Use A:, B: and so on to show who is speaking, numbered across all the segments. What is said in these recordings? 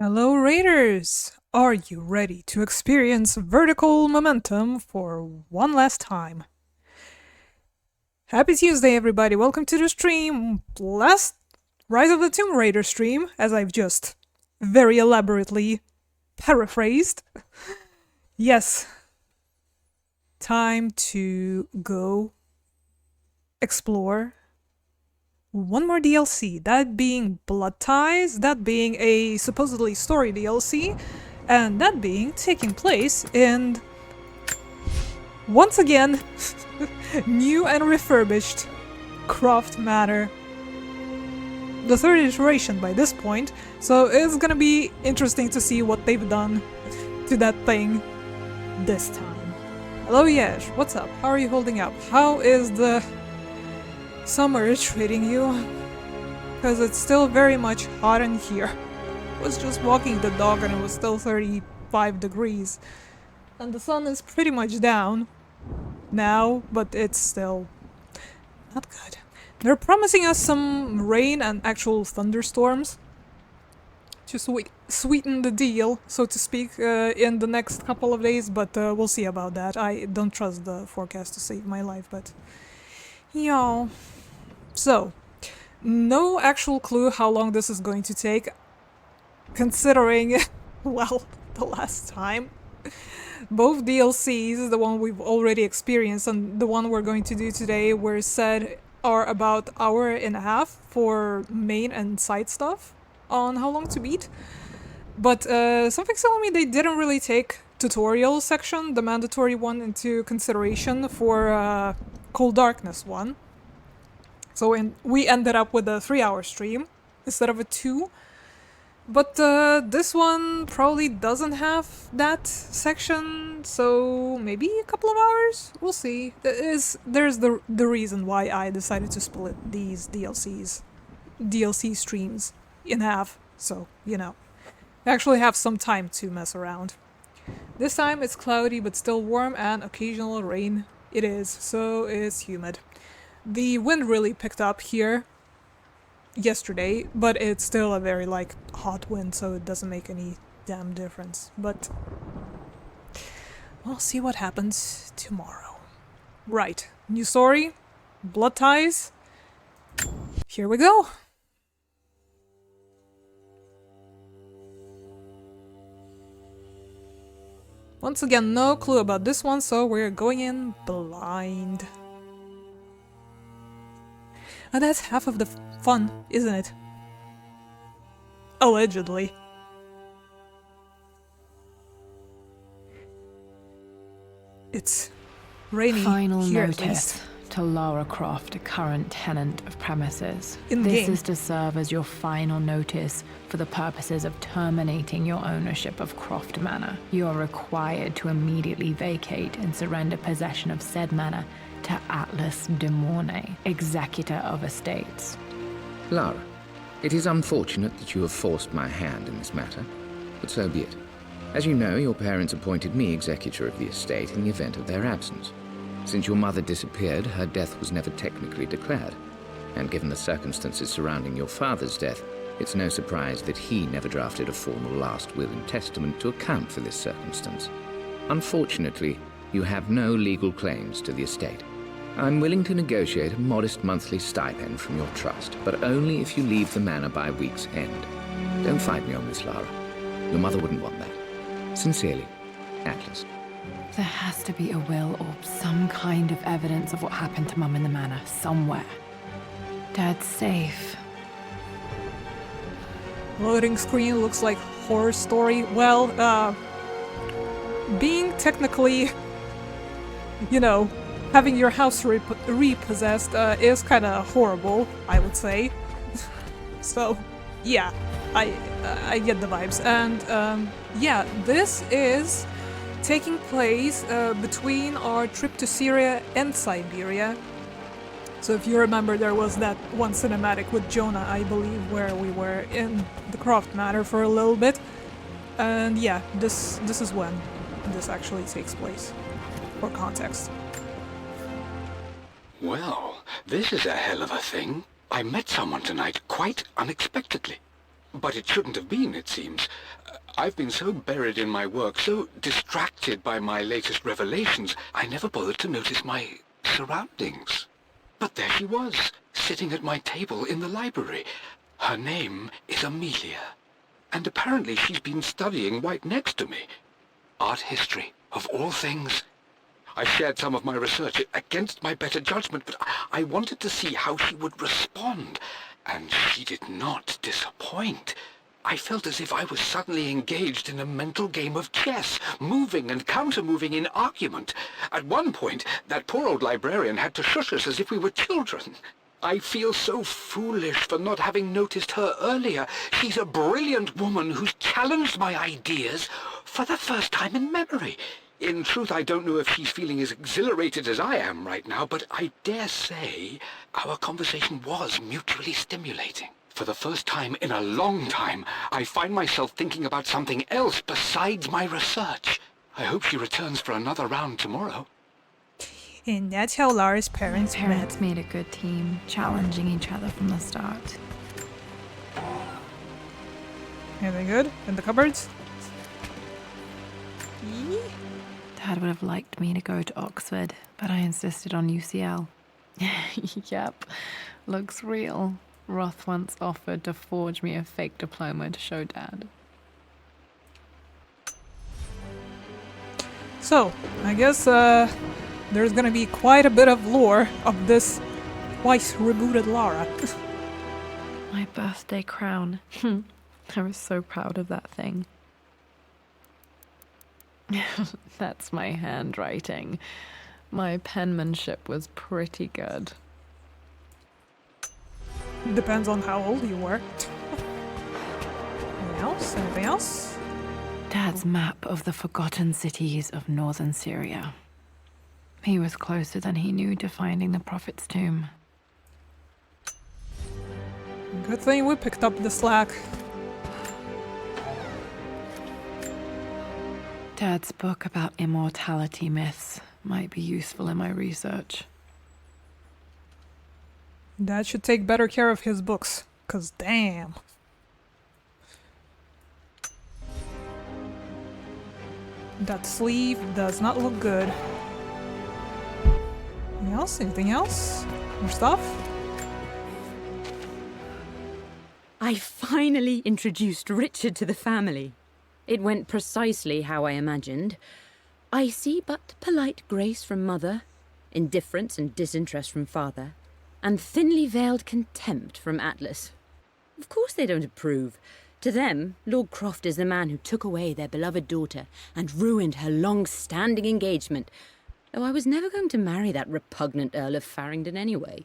A: Hello, Raiders! Are you ready to experience vertical momentum for one last time? Happy Tuesday, everybody! Welcome to the stream! Last Rise of the Tomb Raider stream, as I've just very elaborately paraphrased. Yes, time to go explore one more DLC, that being Blood Ties, that being a supposedly story DLC, and that being taking place in, once again, new and refurbished Croft Manor. The third iteration by this point, so it's gonna be interesting to see what they've done to that thing this time. Hello Yesh, what's up? How are you holding up? How is the summer treating you? Because it's still very much hot in here. I was just walking the dog and it was still 35 degrees. And the sun is pretty much down now, but it's still not good. They're promising us some rain and actual thunderstorms to sweeten the deal, so to speak, in the next couple of days, but we'll see about that. I don't trust the forecast to save my life, but yeah. So, no actual clue how long this is going to take, considering, well, the last time. Both DLCs, the one we've already experienced and the one we're going to do today, were said are about hour and a half for main and side stuff on how long to beat. But something's telling me they didn't really take tutorial section, the mandatory one, into consideration for Cold Darkness 1. So we ended up with a 3-hour stream instead of a 2. But this one probably doesn't have that section, so maybe a couple of hours? We'll see. There's the reason why I decided to split these DLC streams in half, so, you know. I actually have some time to mess around. This time it's cloudy but still warm and occasional rain it is, so it's humid. The wind really picked up here yesterday, but it's still a very, hot wind, so it doesn't make any damn difference. But we'll see what happens tomorrow. Right, new story, Blood Ties. Here we go! Once again, no clue about this one, so we're going in blind. And that's half of the fun, isn't it? Allegedly. It's rainy
B: Final
A: here, at
B: notice
A: least.
B: to Lara Croft, a current tenant of premises.
A: In
B: This
A: game.
B: is to serve as your final notice for the purposes of terminating your ownership of Croft Manor. You are required to immediately vacate and surrender possession of said manor to Atlas de Mornay, executor of estates.
C: Lara, it is unfortunate that you have forced my hand in this matter, but so be it. As you know, your parents appointed me executor of the estate in the event of their absence. Since your mother disappeared, her death was never technically declared. And given the circumstances surrounding your father's death, it's no surprise that he never drafted a formal last will and testament to account for this circumstance. Unfortunately, you have no legal claims to the estate. I'm willing to negotiate a modest monthly stipend from your trust, but only if you leave the manor by week's end. Don't fight me on this, Lara. Your mother wouldn't want that. Sincerely, Atlas.
B: There has to be a will or some kind of evidence of what happened to Mum in the manor, somewhere. Dad's safe.
A: Loading screen looks like horror story. Well, being technically, you know, having your house repossessed is kind of horrible, I would say. So, yeah, I get the vibes. And yeah, this is taking place between our trip to Syria and Siberia. So if you remember, there was that one cinematic with Jonah, I believe, where we were in the Croft Manor for a little bit. And yeah, this is when this actually takes place, for context.
D: Well, this is a hell of a thing. I met someone tonight quite unexpectedly. But it shouldn't have been, it seems. I've been so buried in my work, so distracted by my latest revelations, I never bothered to notice my surroundings. But there she was, sitting at my table in the library. Her name is Amelia, and apparently she's been studying right next to me. Art history, of all things. I shared some of my research against my better judgment, but I wanted to see how she would respond, and she did not disappoint. I felt as if I was suddenly engaged in a mental game of chess, moving and counter-moving in argument. At one point, that poor old librarian had to shush us as if we were children. I feel so foolish for not having noticed her earlier. She's a brilliant woman who's challenged my ideas for the first time in memory. In truth, I don't know if she's feeling as exhilarated as I am right now, but I dare say our conversation was mutually stimulating. For the first time in a long time, I find myself thinking about something else besides my research. I hope she returns for another round tomorrow.
A: And that's how Lara's
B: My
A: parents
B: parents
A: met.
B: made a good team, challenging each other from the start.
A: Anything good in the cupboards?
B: Dad would have liked me to go to Oxford, but I insisted on UCL. Yep, looks real. Roth once offered to forge me a fake diploma to show Dad.
A: So, I guess there's gonna be quite a bit of lore of this twice rebooted Lara.
B: My birthday crown. I was so proud of that thing. That's my handwriting. My penmanship was pretty good.
A: Depends on how old you were. Anything else? Anything else?
B: Dad's map of the forgotten cities of northern Syria. He was closer than he knew to finding the Prophet's tomb.
A: Good thing we picked up the slack.
B: Dad's book about immortality myths might be useful in my research.
A: Dad should take better care of his books, 'cause damn. That sleeve does not look good. Anything else? Anything else? More stuff?
E: I finally introduced Richard to the family. It went precisely how I imagined. I see but polite grace from mother, indifference and disinterest from father, and thinly veiled contempt from Atlas. Of course they don't approve. To them, Lord Croft is the man who took away their beloved daughter and ruined her long-standing engagement, though I was never going to marry that repugnant Earl of Farringdon anyway.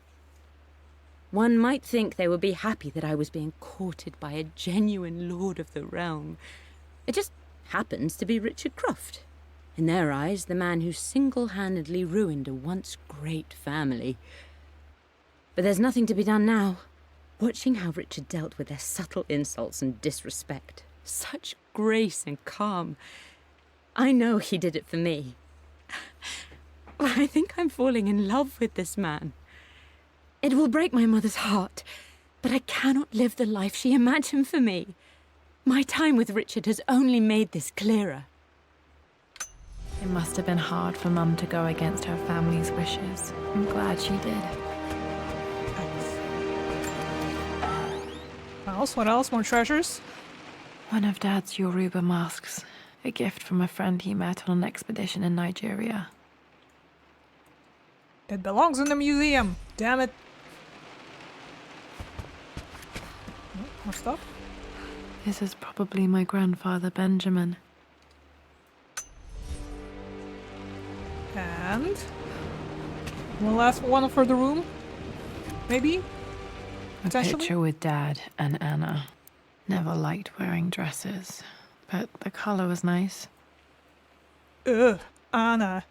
E: One might think they would be happy that I was being courted by a genuine lord of the realm. It just happens to be Richard Croft. In their eyes, the man who single-handedly ruined a once great family. But there's nothing to be done now. Watching how Richard dealt with their subtle insults and disrespect. Such grace and calm. I know he did it for me. I think I'm falling in love with this man. It will break my mother's heart, but I cannot live the life she imagined for me. My time with Richard has only made this clearer.
B: It must have been hard for Mum to go against her family's wishes. I'm glad she did.
A: What else? What else? More treasures?
B: One of Dad's Yoruba masks, a gift from a friend he met on an expedition in Nigeria.
A: It belongs in the museum. Damn it. Oh, more stuff?
B: This is probably my grandfather Benjamin.
A: And one last one for the room, maybe?
B: A
A: Potentially?
B: picture with Dad and Anna. Never liked wearing dresses, but the color was nice.
A: Ugh, Anna.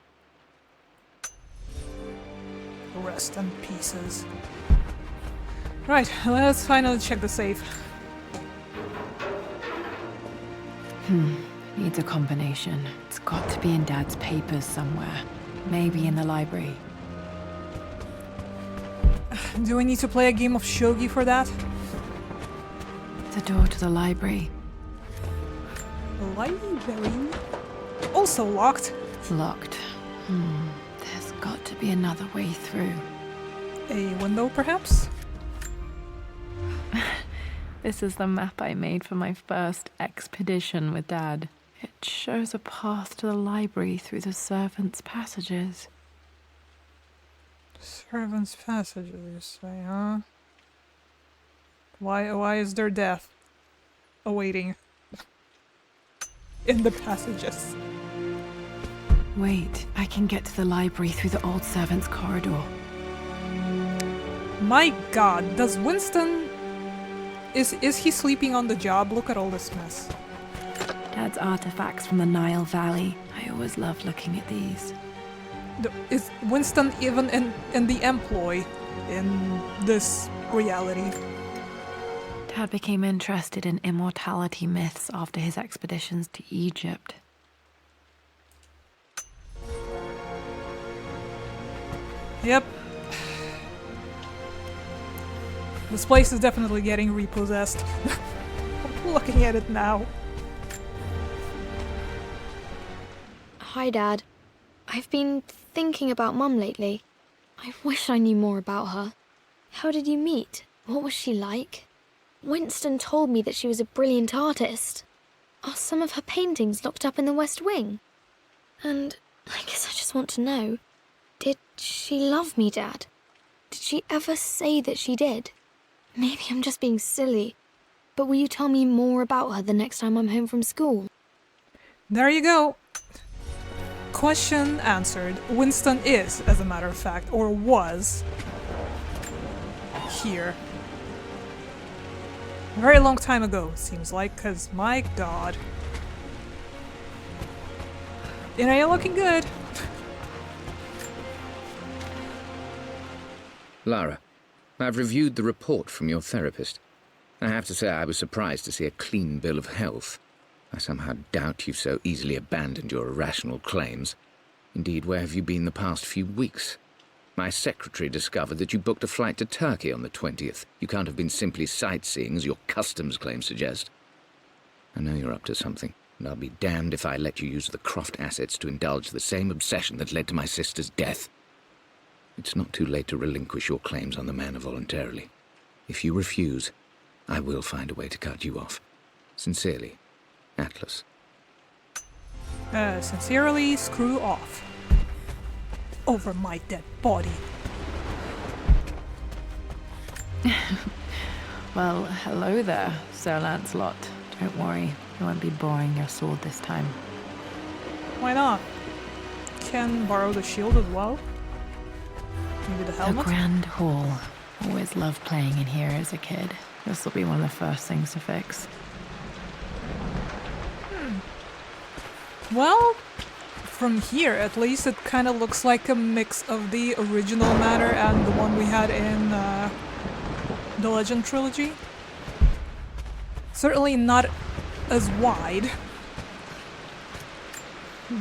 A: Rest in pieces. Right, let's finally check the safe.
B: Needs a combination. It's got to be in Dad's papers somewhere. Maybe in the library.
A: Do we need to play a game of shogi for that?
B: The door to the library.
A: Library? Also locked.
B: Locked. There's got to be another way through.
A: A window, perhaps?
B: This is the map I made for my first expedition with Dad. It shows a path to the library through the servants' passages.
A: Servants' passages, you say, huh? Why is there death awaiting in the passages?
B: Wait, I can get to the library through the old servants' corridor.
A: My god, does Winston... Is he sleeping on the job? Look at all this mess.
B: Dad's artifacts from the Nile Valley. I always love looking at these.
A: Is Winston even in the employ in this reality?
B: Dad became interested in immortality myths after his expeditions to Egypt.
A: Yep. This place is definitely getting repossessed. I'm looking at it now.
F: Hi, Dad. I've been thinking about Mum lately. I wish I knew more about her. How did you meet? What was she like? Winston told me that she was a brilliant artist. Are some of her paintings locked up in the West Wing? And I guess I just want to know, did she love me, Dad? Did she ever say that she did? Maybe I'm just being silly, but will you tell me more about her the next time I'm home from school?
A: There you go. Question answered. Winston is, as a matter of fact, or was, here. A very long time ago, seems like, because my god. You know, you're looking good.
C: Lara, I've reviewed the report from your therapist. I have to say I was surprised to see a clean bill of health. I somehow doubt you've so easily abandoned your irrational claims. Indeed, where have you been the past few weeks? My secretary discovered that you booked a flight to Turkey on the 20th. You can't have been simply sightseeing, as your customs claims suggest. I know you're up to something, and I'll be damned if I let you use the Croft assets to indulge the same obsession that led to my sister's death. It's not too late to relinquish your claims on the manor voluntarily. If you refuse, I will find a way to cut you off. Sincerely, Atlas.
A: Sincerely, screw off. Over my dead body.
B: Well, hello there, Sir Lancelot. Don't worry, I won't be borrowing your sword this time.
A: Why not? Can borrow the shield as well? Maybe the
B: The
A: helmet?
B: Grand Hall. Always loved playing in here as a kid. This will be one of the first things to fix.
A: Well, from here at least, it kind of looks like a mix of the original manor and the one we had in the Legend trilogy. Certainly not as wide,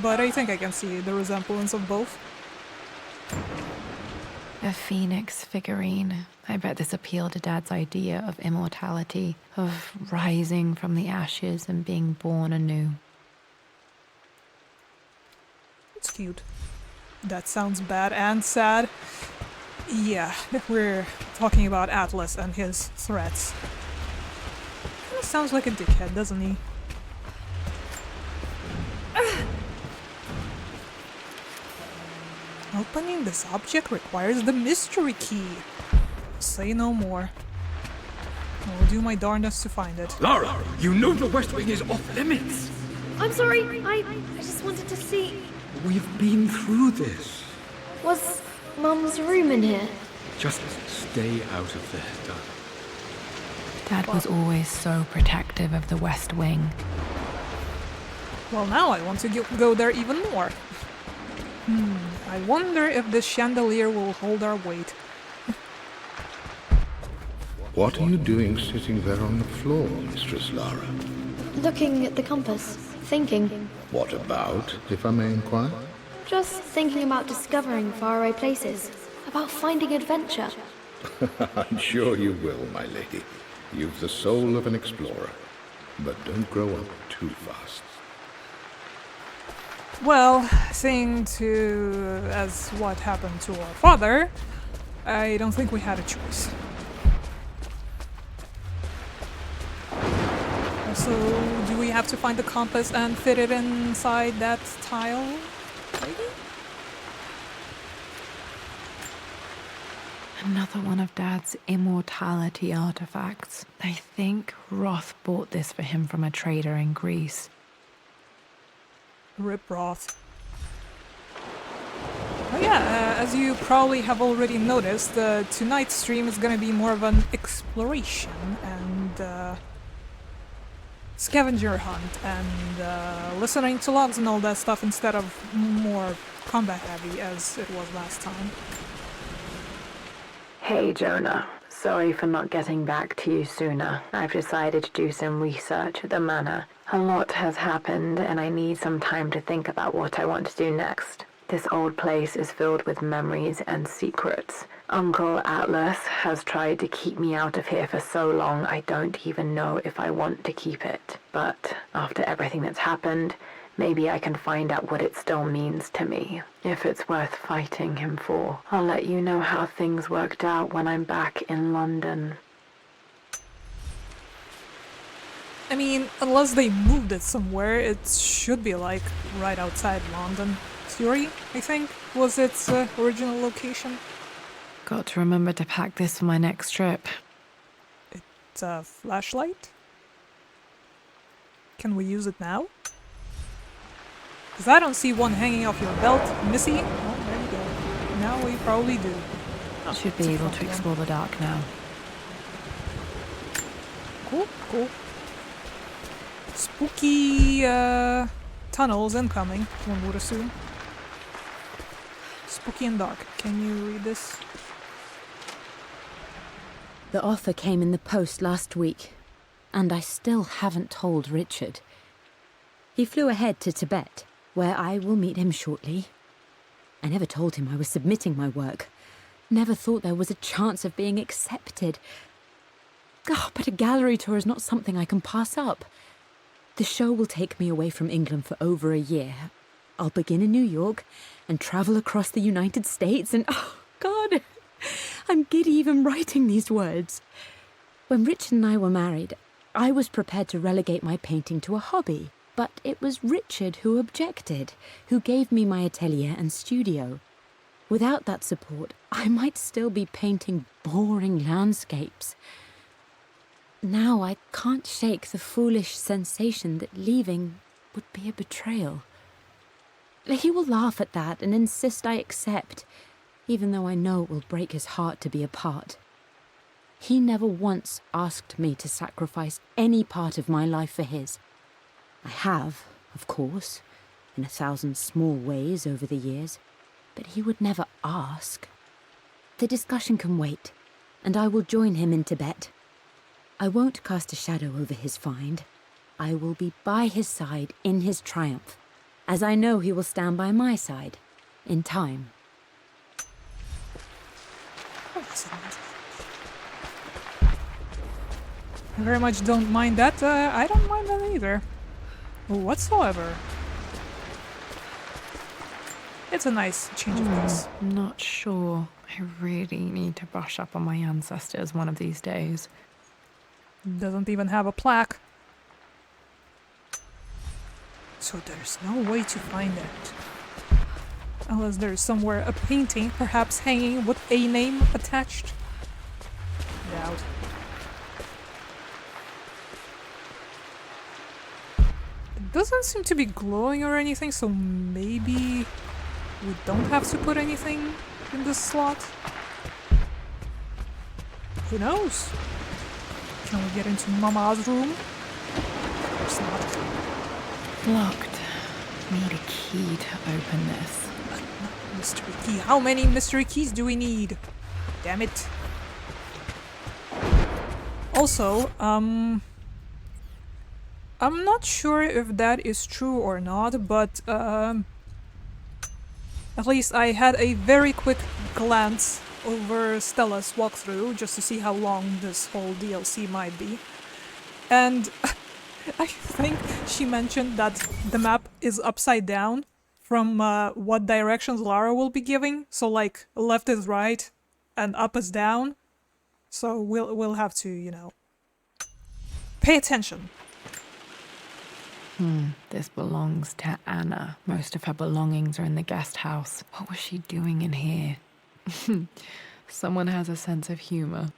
A: but I think I can see the resemblance of both.
B: A phoenix figurine. I bet this appealed to Dad's idea of immortality, of rising from the ashes and being born anew.
A: It's cute. That sounds bad and sad. Yeah, we're talking about Atlas and his threats. Kinda sounds like a dickhead, doesn't he? Opening this object requires the mystery key. Say no more. I will do my darndest to find it.
D: Lara, you know the West Wing is off limits.
F: I'm sorry, I just wanted to see...
D: We've been through this.
F: Was Mum's room in here?
D: Just stay out of there, darling.
B: Dad was always so protective of the West Wing.
A: Well, now I want to go there even more. I wonder if this chandelier will hold our weight.
G: What are you doing sitting there on the floor, Mistress Lara?
F: Looking at the compass, thinking.
G: What about, if I may inquire?
F: Just thinking about discovering faraway places, about finding adventure.
G: I'm sure you will, my lady. You've the soul of an explorer, but don't grow up too fast.
A: Well, seeing as what happened to our father, I don't think we had a choice. So, do we have to find the compass and fit it inside that tile? Maybe?
B: Another one of Dad's immortality artifacts. I think Roth bought this for him from a trader in Greece.
A: Rip Roth. Oh yeah, as you probably have already noticed, tonight's stream is gonna be more of an exploration and scavenger hunt and listening to logs and all that stuff instead of more combat heavy as it was last time.
B: Hey Jonah, sorry for not getting back to you sooner. I've decided to do some research at the manor. A lot has happened and I need some time to think about what I want to do next. This old place is filled with memories and secrets. Uncle Atlas has tried to keep me out of here for so long I don't even know if I want to keep it. But after everything that's happened, maybe I can find out what it still means to me. If it's worth fighting him for. I'll let you know how things worked out when I'm back in London.
A: I mean, unless they moved it somewhere, it should be like right outside London. Fury, I think, was its original location.
B: Got to remember to pack this for my next trip.
A: It's a flashlight? Can we use it now? Because I don't see one hanging off your belt, Missy. Oh, there you go. Now we probably do. Oh,
B: Should be able to explore the dark now.
A: Cool, cool. Spooky tunnels incoming, one would assume. Spooky and dark. Can you read this?
E: The offer came in the post last week, and I still haven't told Richard. He flew ahead to Tibet, where I will meet him shortly. I never told him I was submitting my work. Never thought there was a chance of being accepted. Oh, but a gallery tour is not something I can pass up. The show will take me away from England for over a year. I'll begin in New York and travel across the United States and, oh, God, I'm giddy even writing these words. When Richard and I were married, I was prepared to relegate my painting to a hobby, but it was Richard who objected, who gave me my atelier and studio. Without that support, I might still be painting boring landscapes. Now I can't shake the foolish sensation that leaving would be a betrayal. He will laugh at that and insist I accept, even though I know it will break his heart to be apart. He never once asked me to sacrifice any part of my life for his. I have, of course, in 1,000 small ways over the years, but he would never ask. The discussion can wait, and I will join him in Tibet. I won't cast a shadow over his find. I will be by his side in his triumph, as I know he will stand by my side, in time.
A: I very much don't mind that. I don't mind that either. Whatsoever. It's a nice change of pace.
B: Not sure. I really need to brush up on my ancestors one of these days.
A: Doesn't even have a plaque. So there's no way to find it. Unless there's somewhere a painting, perhaps hanging with a name attached. Doubt. It doesn't seem to be glowing or anything, so maybe we don't have to put anything in this slot. Who knows? Can we get into Mama's room? Of course not.
B: Locked. Need a key to open this.
A: Mystery key. How many mystery keys do we need? Damn it. Also, I'm not sure if that is true or not, but at least I had a very quick glance over Stella's walkthrough just to see how long this whole DLC might be. And I think she mentioned that the map is upside down from what directions Lara will be giving. So like left is right and up is down. So we'll have to, you know, pay attention.
B: This belongs to Anna. Most of her belongings are in the guest house. What was she doing in here? Someone has a sense of humor.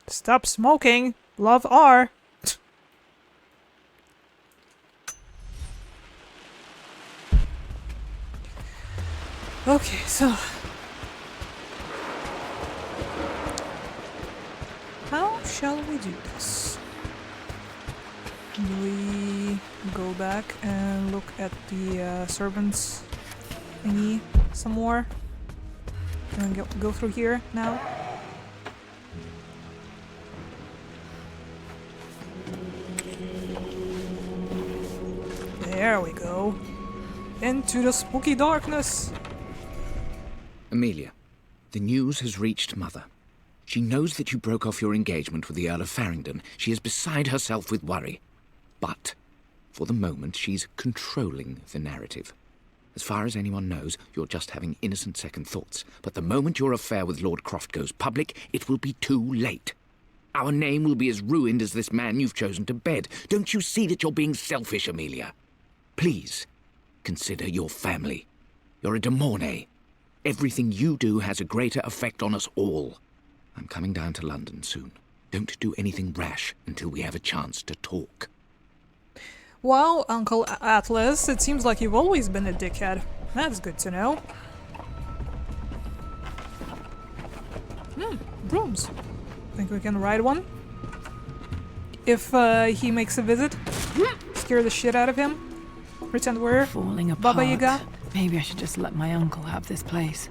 A: Stop smoking. Love R. Okay, so how shall we do this? Do we go back and look at the servants thingy some more? Can we go through here now? There we go. Into the spooky darkness.
C: Amelia, the news has reached Mother. She knows that you broke off your engagement with the Earl of Farringdon. She is beside herself with worry. But, for the moment, she's controlling the narrative. As far as anyone knows, you're just having innocent second thoughts. But the moment your affair with Lord Croft goes public, it will be too late. Our name will be as ruined as this man you've chosen to bed. Don't you see that you're being selfish, Amelia? Please, consider your family. You're a de Mornay. Everything you do has a greater effect on us all. I'm coming down to London soon. Don't do anything rash until we have a chance to talk.
A: Well, Uncle Atlas, it seems like you've always been a dickhead. That's good to know. Brooms. Think we can ride one? If he makes a visit, scare the shit out of him. Pretend we're
B: Falling apart.
A: Baba Yaga.
B: Maybe I should just let my uncle have this place.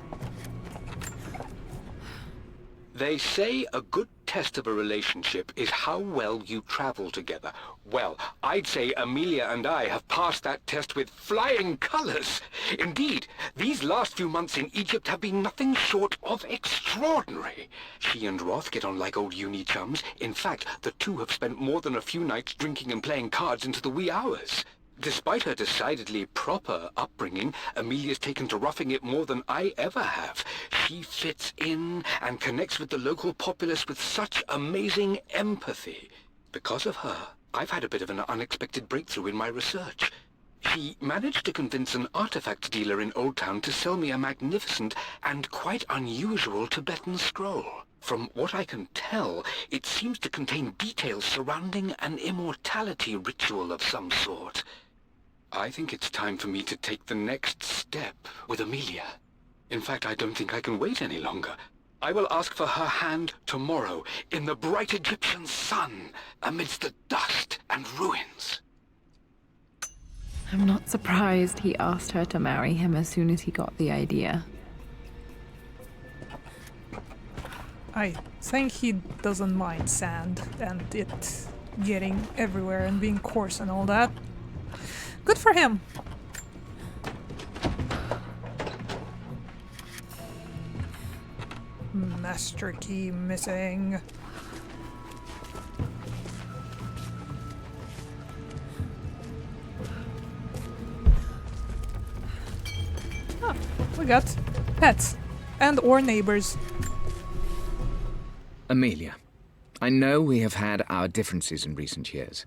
D: They say a good test of a relationship is how well you travel together. Well, I'd say Amelia and I have passed that test with flying colors. Indeed, these last few months in Egypt have been nothing short of extraordinary. She and Roth get on like old uni chums. In fact, the two have spent more than a few nights drinking and playing cards into the wee hours. Despite her decidedly proper upbringing, Amelia's taken to roughing it more than I ever have. She fits in and connects with the local populace with such amazing empathy. Because of her, I've had a bit of an unexpected breakthrough in my research. She managed to convince an artifact dealer in Old Town to sell me a magnificent and quite unusual Tibetan scroll. From what I can tell, it seems to contain details surrounding an immortality ritual of some sort. I think it's time for me to take the next step with Amelia. In fact, I don't think I can wait any longer. I will ask for her hand tomorrow in the bright Egyptian sun amidst the dust and ruins.
B: I'm not surprised he asked her to marry him as soon as he got the idea.
A: I think he doesn't mind sand and it getting everywhere and being coarse and all that. Good for him. Master key missing. Ah, we got pets and or neighbors.
C: Amelia, I know we have had our differences in recent years.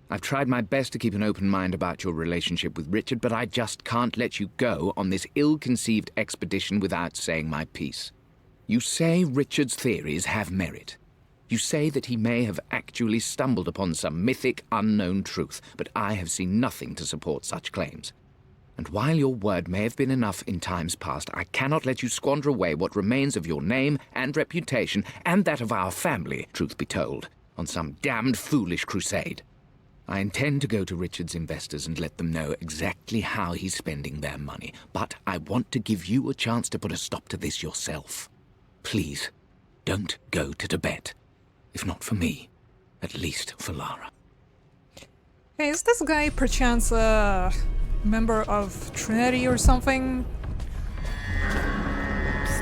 C: I've tried my best to keep an open mind about your relationship with Richard, but I just can't let you go on this ill-conceived expedition without saying my piece. You say Richard's theories have merit. You say that he may have actually stumbled upon some mythic, unknown truth, but I have seen nothing to support such claims. And while your word may have been enough in times past, I cannot let you squander away what remains of your name and reputation, and that of our family, truth be told, on some damned foolish crusade. I intend to go to Richard's investors and let them know exactly how he's spending their money, but I want to give you a chance to put a stop to this yourself. Please, don't go to Tibet. If not for me, at least for Lara.
A: Hey, is this guy perchance a member of Trinity or something?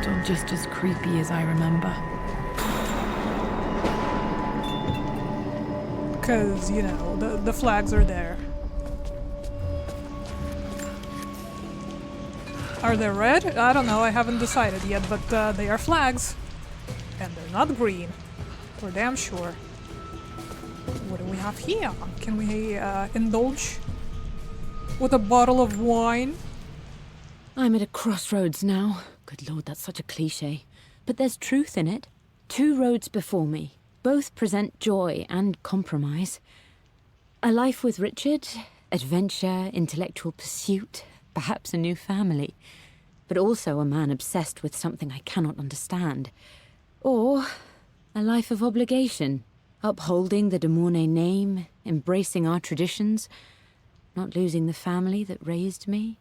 B: still just as creepy as I remember.
A: Because, you know, the flags are there. Are they red? I don't know, I haven't decided yet, but they are flags. And they're not green. For damn sure. What do we have here? Can we indulge with a bottle of wine?
E: I'm at a crossroads now. Good lord, that's such a cliché. But there's truth in it. 2 roads before me. Both present joy and compromise. A life with Richard, adventure, intellectual pursuit, perhaps a new family. But also a man obsessed with something I cannot understand. Or a life of obligation, upholding the de Mornay name, embracing our traditions, not losing the family that raised me.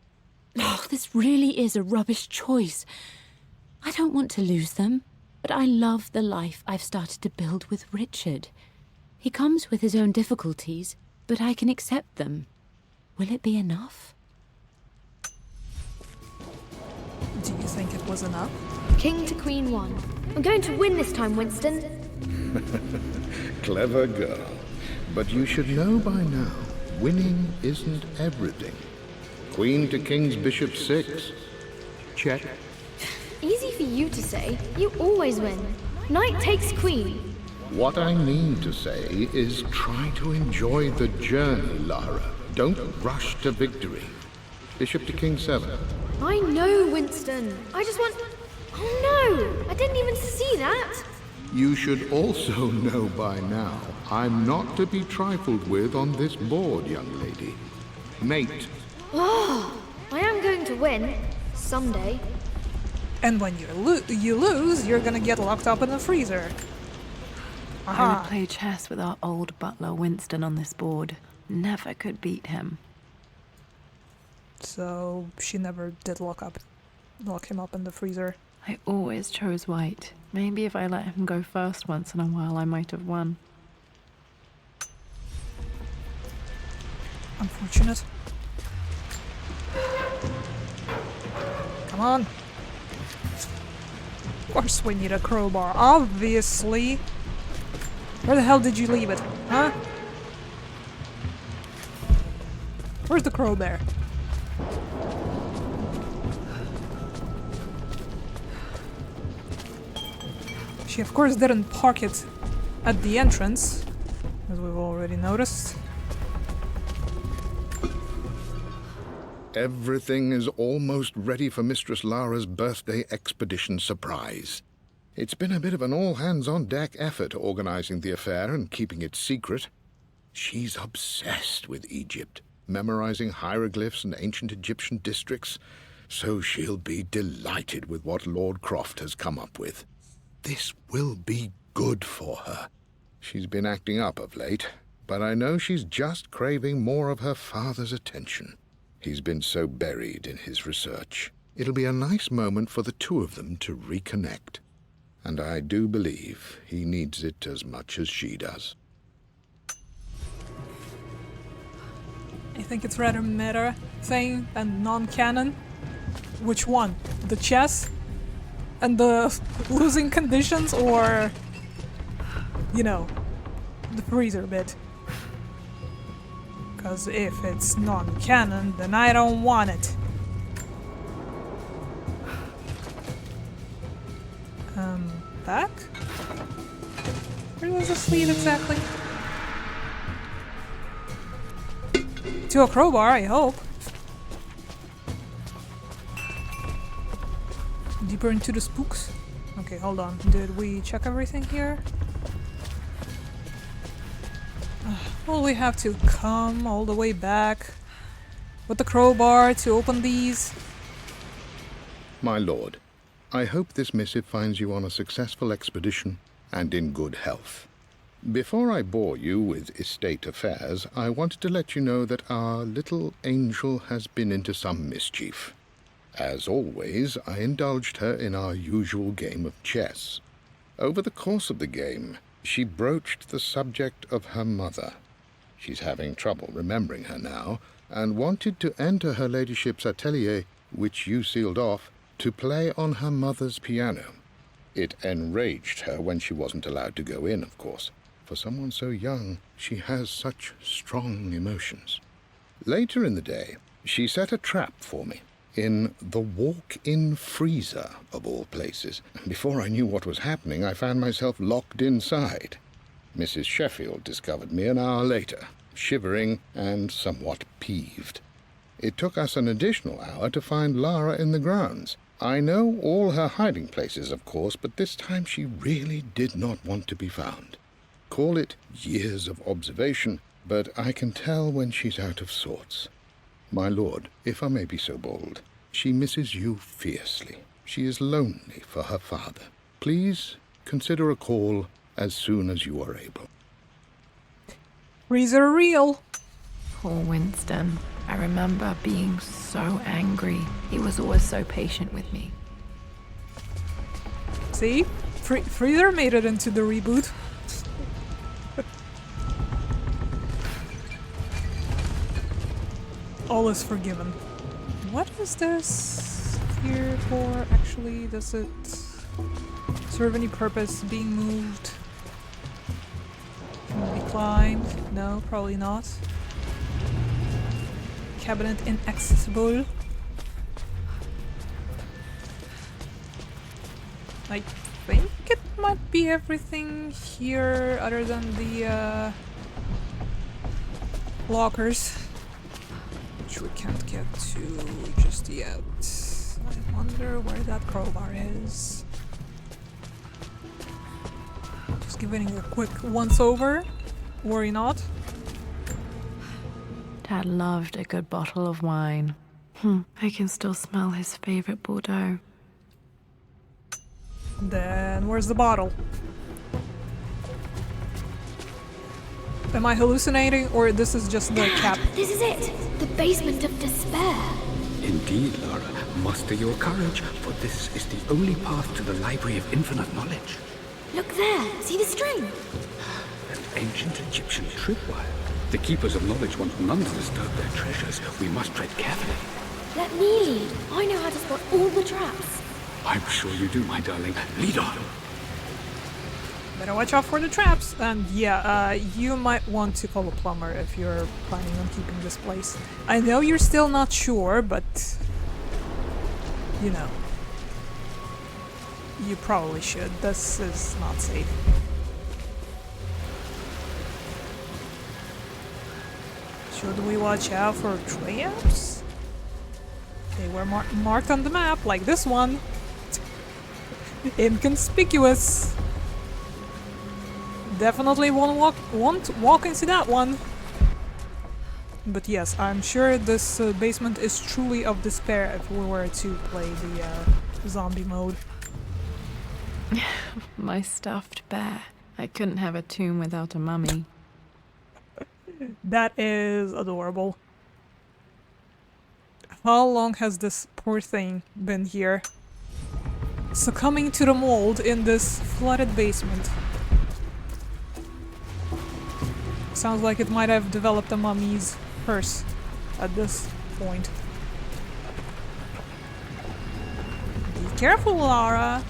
E: Oh, this really is a rubbish choice. I don't want to lose them, but I love the life I've started to build with Richard. He comes with his own difficulties, but I can accept them. Will it be enough?
A: Do you think it was enough?
F: King to Queen 1. I'm going to win this time, Winston.
G: Clever girl. But you should know by now, winning isn't everything. Queen to King's Bishop 6. Check.
F: Easy for you to say. You always win. Knight takes Queen.
G: What I mean to say is try to enjoy the journey, Lara. Don't rush to victory. Bishop to King 7.
F: I know, Winston. I just want... Oh no! I didn't even see that!
G: You should also know by now, I'm not to be trifled with on this board, young lady. Mate.
F: Oh, I am going to win. Someday.
A: And when you lose, you're gonna get locked up in the freezer.
B: I
A: Aha.
B: would play chess with our old butler Winston on this board. Never could beat him.
A: So she never did lock him up in the freezer.
B: I always chose white. Maybe if I let him go first once in a while, I might have won.
A: Unfortunate. Come on. Of course we need a crowbar, obviously. Where the hell did you leave it, huh? Where's the crowbar? She of course didn't park it at the entrance, as we've already noticed.
G: Everything is almost ready for Mistress Lara's birthday expedition surprise. It's been a bit of an all-hands-on-deck effort organizing the affair and keeping it secret. She's obsessed with Egypt, memorizing hieroglyphs and ancient Egyptian districts, so she'll be delighted with what Lord Croft has come up with. This will be good for her. She's been acting up of late, but I know she's just craving more of her father's attention. He's been so buried in his research. It'll be a nice moment for the two of them to reconnect. And I do believe he needs it as much as she does.
A: I think it's rather meta thing and non-canon. Which one? The chess? And the losing conditions, or, you know, the freezer bit? Because if it's non-canon, then I don't want it. Back? Where does this lead exactly? To a crowbar, I hope. Deeper into the spooks? Okay, hold on. Did we check everything here? Will we have to come all the way back with the crowbar to open these?
G: My lord, I hope this missive finds you on a successful expedition and in good health. Before I bore you with estate affairs, I wanted to let you know that our little angel has been into some mischief. As always, I indulged her in our usual game of chess. Over the course of the game, she broached the subject of her mother. She's having trouble remembering her now, and wanted to enter her ladyship's atelier, which you sealed off, to play on her mother's piano. It enraged her when she wasn't allowed to go in, of course. For someone so young, she has such strong emotions. Later in the day, she set a trap for me in the walk-in freezer, of all places. Before I knew what was happening, I found myself locked inside. Mrs. Sheffield discovered me an hour later, shivering and somewhat peeved. It took us an additional hour to find Lara in the grounds. I know all her hiding places, of course, but this time she really did not want to be found. Call it years of observation, but I can tell when she's out of sorts. My lord, if I may be so bold, she misses you fiercely. She is lonely for her father. Please consider a call as soon as you are able.
A: Freezer real.
B: Poor Winston. I remember being so angry. He was always so patient with me.
A: See? Freezer made it into the reboot. All is forgiven. What is this here for? Actually, does it serve any purpose being moved? Can it be climbed? No, probably not. Cabinet inaccessible. I think it might be everything here other than the lockers, which we can't get to just yet. I wonder where that crowbar is. Just giving it a quick once-over. Worry not.
B: Dad loved a good bottle of wine. I can still smell his favorite Bordeaux.
A: Then where's the bottle? Am I hallucinating, or this is just the cap?
F: This is it! The basement of despair!
D: Indeed, Lara. Muster your courage, for this is the only path to the Library of Infinite Knowledge.
F: Look there! See the string?
D: An ancient Egyptian tripwire. The Keepers of Knowledge want none to disturb their treasures. We must tread carefully.
F: Let me lead. I know how to spot all the traps.
D: I'm sure you do, my darling. Lead on.
A: Better watch out for the traps. And yeah, you might want to call a plumber if you're planning on keeping this place. I know you're still not sure, but you know, you probably should. This is not safe. Should we watch out for traps? They were marked on the map, like this one. Inconspicuous. Definitely won't walk into that one. But yes, I'm sure this basement is truly of despair if we were to play the zombie mode.
B: My stuffed bear. I couldn't have a tomb without a mummy.
A: That is adorable. How long has this poor thing been here? Succumbing to the mold in this flooded basement. Sounds like it might have developed a mummy's curse at this point. Be careful, Lara!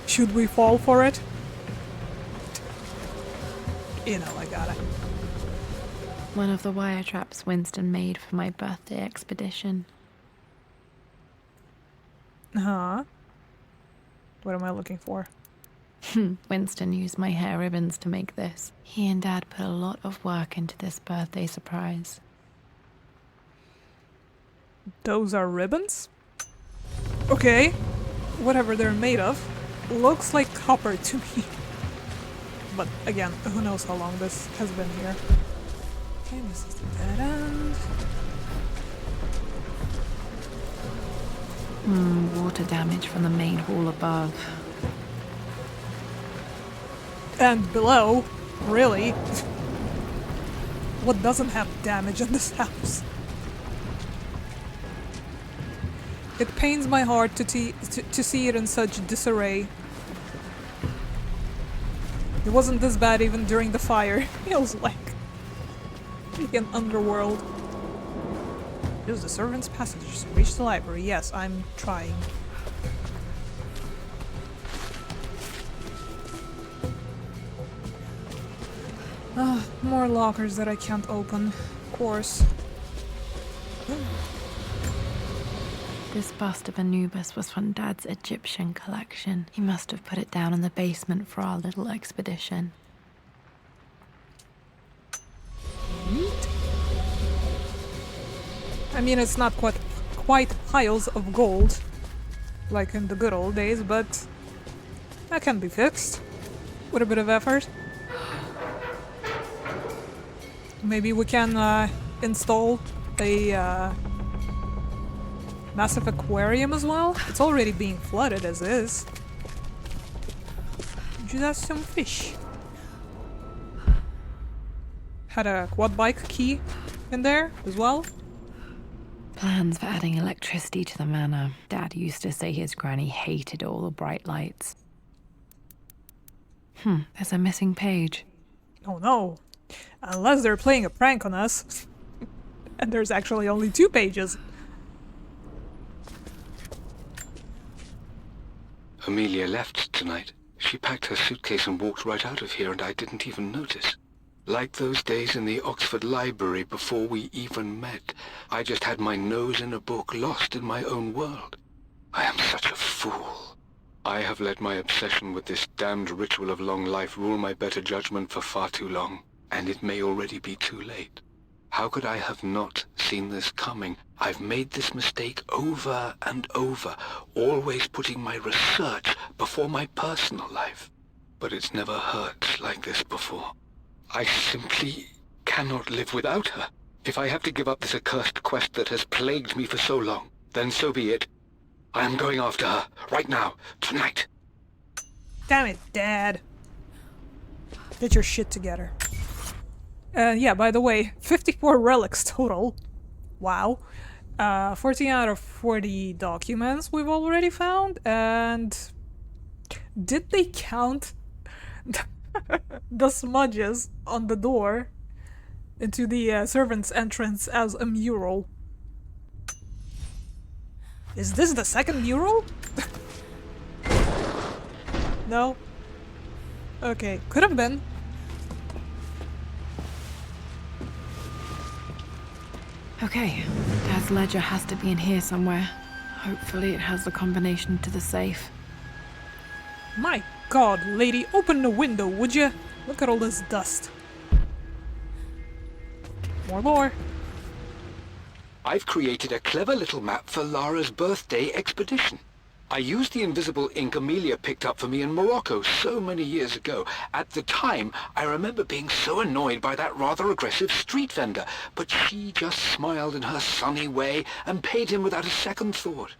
A: Should we fall for it? You know, I got it.
B: One of the wire traps Winston made for my birthday expedition.
A: Huh? What am I looking for?
B: Winston used my hair ribbons to make this. He and Dad put a lot of work into this birthday surprise.
A: Those are ribbons? Okay. Whatever they're made of. Looks like copper to me. But again, who knows how long this has been here. Okay, this is the dead end.
B: Water damage from the main hall above.
A: And below, really? What doesn't have damage in this house? It pains my heart to see it in such disarray. It wasn't this bad even during the fire. Feels like an underworld. Use the servant's passage to reach the library. Yes, I'm trying. More lockers that I can't open. Of course.
B: This bust of Anubis was from Dad's Egyptian collection. He must have put it down in the basement for our little expedition.
A: Neat. I mean, it's not quite piles of gold, like in the good old days, but that can be fixed with a bit of effort. Maybe we can install a massive aquarium as well. It's already being flooded as is. Just have some fish. Had a quad bike key in there as well.
B: Plans for adding electricity to the manor. Dad used to say his granny hated all the bright lights. There's a missing page.
A: Oh no. Unless they're playing a prank on us. And there's actually only 2 pages.
D: Amelia left tonight. She packed her suitcase and walked right out of here, and I didn't even notice. Like those days in the Oxford Library before we even met, I just had my nose in a book, lost in my own world. I am such a fool. I have let my obsession with this damned ritual of long life rule my better judgment for far too long, and it may already be too late. How could I have not seen this coming? I've made this mistake over and over, always putting my research before my personal life. But it's never hurt like this before. I simply cannot live without her. If I have to give up this accursed quest that has plagued me for so long, then so be it. I am going after her, right now, tonight.
A: Damn it, Dad. Get your shit together. Yeah, by the way, 54 relics total. Wow. 14 out of 40 documents we've already found, and did they count the smudges on the door into the servant's entrance as a mural? Is this the second mural? No? Okay, could have been.
B: Okay, Dad's ledger has to be in here somewhere. Hopefully it has the combination to the safe.
A: My god, lady, open the window, would you? Look at all this dust. More lore.
D: I've created a clever little map for Lara's birthday expedition. I used the invisible ink Amelia picked up for me in Morocco so many years ago. At the time, I remember being so annoyed by that rather aggressive street vendor, but she just smiled in her sunny way and paid him without a second thought.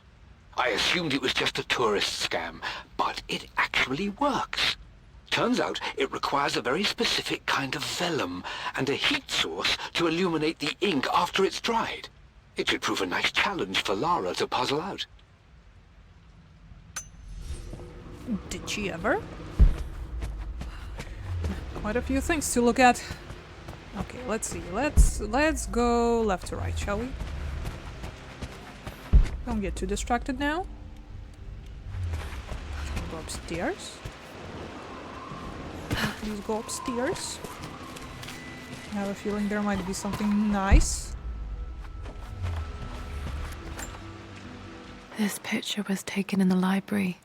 D: I assumed it was just a tourist scam, but it actually works. Turns out it requires a very specific kind of vellum and a heat source to illuminate the ink after it's dried. It should prove a nice challenge for Lara to puzzle out.
A: Did she ever? Quite a few things to look at. Okay, let's see. Let's go left to right, shall we? Don't get too distracted now. Can we go upstairs? Please go upstairs. I have a feeling there might be something nice.
B: This picture was taken in the library.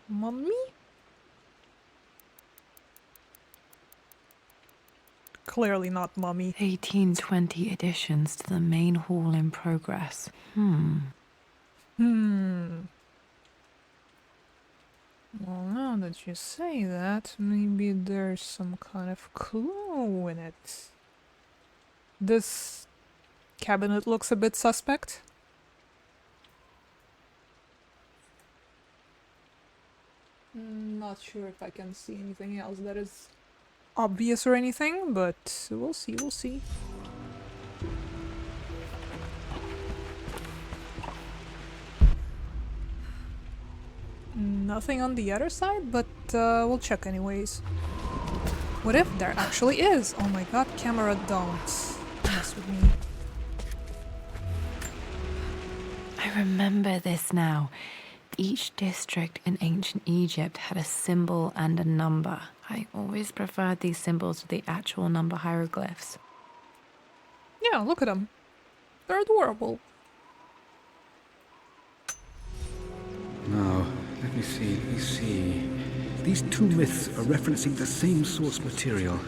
A: Mummy? Clearly not mummy.
B: 1820 additions to the main hall in progress.
A: Well, now that you say that, maybe there's some kind of clue in it. This cabinet looks a bit suspect. Not sure if I can see anything else that is obvious or anything, but we'll see, we'll see. Nothing on the other side, but we'll check anyways. What if there actually is? Oh my god, camera, don't mess with me.
B: I remember this now. Each district in ancient Egypt had a symbol and a number. I always preferred these symbols to the actual number hieroglyphs.
A: Yeah, look at them. They're adorable.
H: Now, let me see. These two myths are referencing the same source material.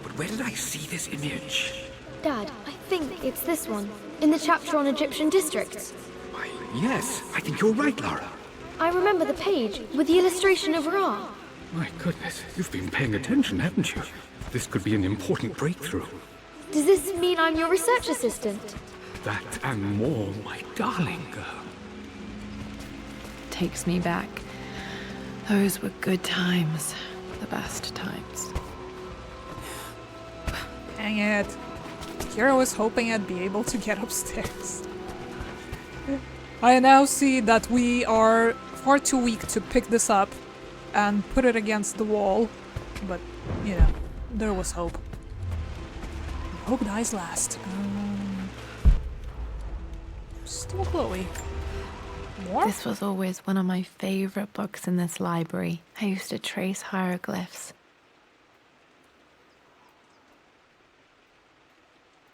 H: But where did I see this image?
F: Dad, I think it's this one, in the chapter on Egyptian districts.
H: Why, yes, I think you're right, Lara.
F: I remember the page with the illustration of Ra.
H: My goodness, you've been paying attention, haven't you? This could be an important breakthrough.
F: Does this mean I'm your research assistant?
H: That and more, my darling girl.
B: Takes me back. Those were good times. The best times.
A: Dang it. Kira was hoping I'd be able to get upstairs. I now see that we are far too weak to pick this up and put it against the wall. But, you know, there was hope. Hope dies last. Still Chloe. More?
B: This was always one of my favorite books in this library. I used to trace hieroglyphs.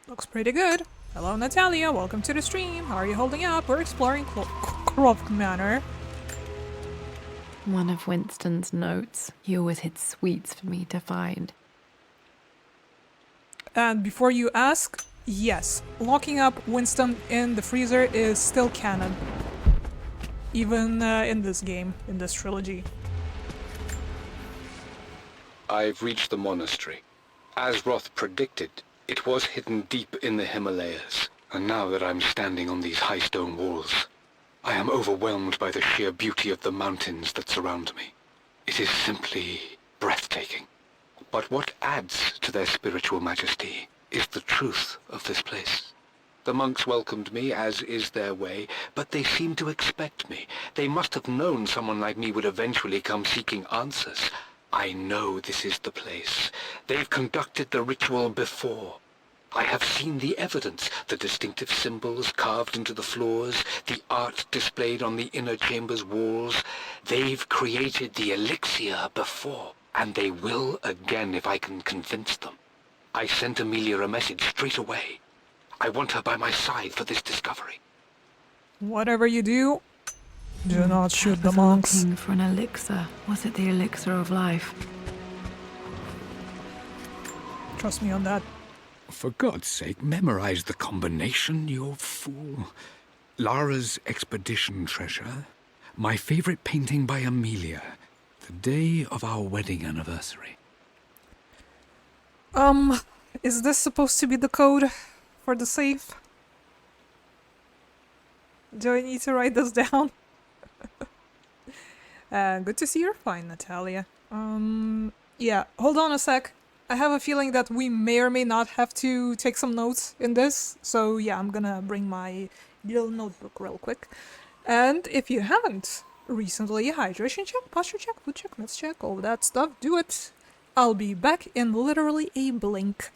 A: Looks pretty good. Hello, Natalia. Welcome to the stream. How are you holding up? We're exploring Croft Manor.
B: One of Winston's notes. He always hid sweets for me to find.
A: And before you ask, yes, locking up Winston in the freezer is still canon. Even in this game, in this trilogy.
D: I've reached the monastery. As Roth predicted, it was hidden deep in the Himalayas. And now that I'm standing on these high stone walls, I am overwhelmed by the sheer beauty of the mountains that surround me. It is simply breathtaking. But what adds to their spiritual majesty is the truth of this place. The monks welcomed me, as is their way, but they seemed to expect me. They must have known someone like me would eventually come seeking answers. I know this is the place. They've conducted the ritual before. I have seen the evidence, the distinctive symbols carved into the floors, the art displayed on the inner chamber's walls. They've created the elixir before, and they will again if I can convince them. I sent Amelia a message straight away. I want her by my side for this discovery.
A: Whatever you do, do not shoot the
B: I was
A: monks.
B: looking for an elixir. Was it the elixir of life?
A: Trust me on that.
H: For God's sake, memorize the combination, you fool. Lara's expedition treasure. My favorite painting by Amelia. The day of our wedding anniversary.
A: Is this supposed to be the code for the safe? Do I need to write this down? Good to see you're fine, Natalia. Yeah, hold on a sec. I have a feeling that we may or may not have to take some notes in this. So yeah, I'm gonna bring my little notebook real quick. And if you haven't recently, hydration check, posture check, food check, meds check, all that stuff, do it. I'll be back in literally a blink.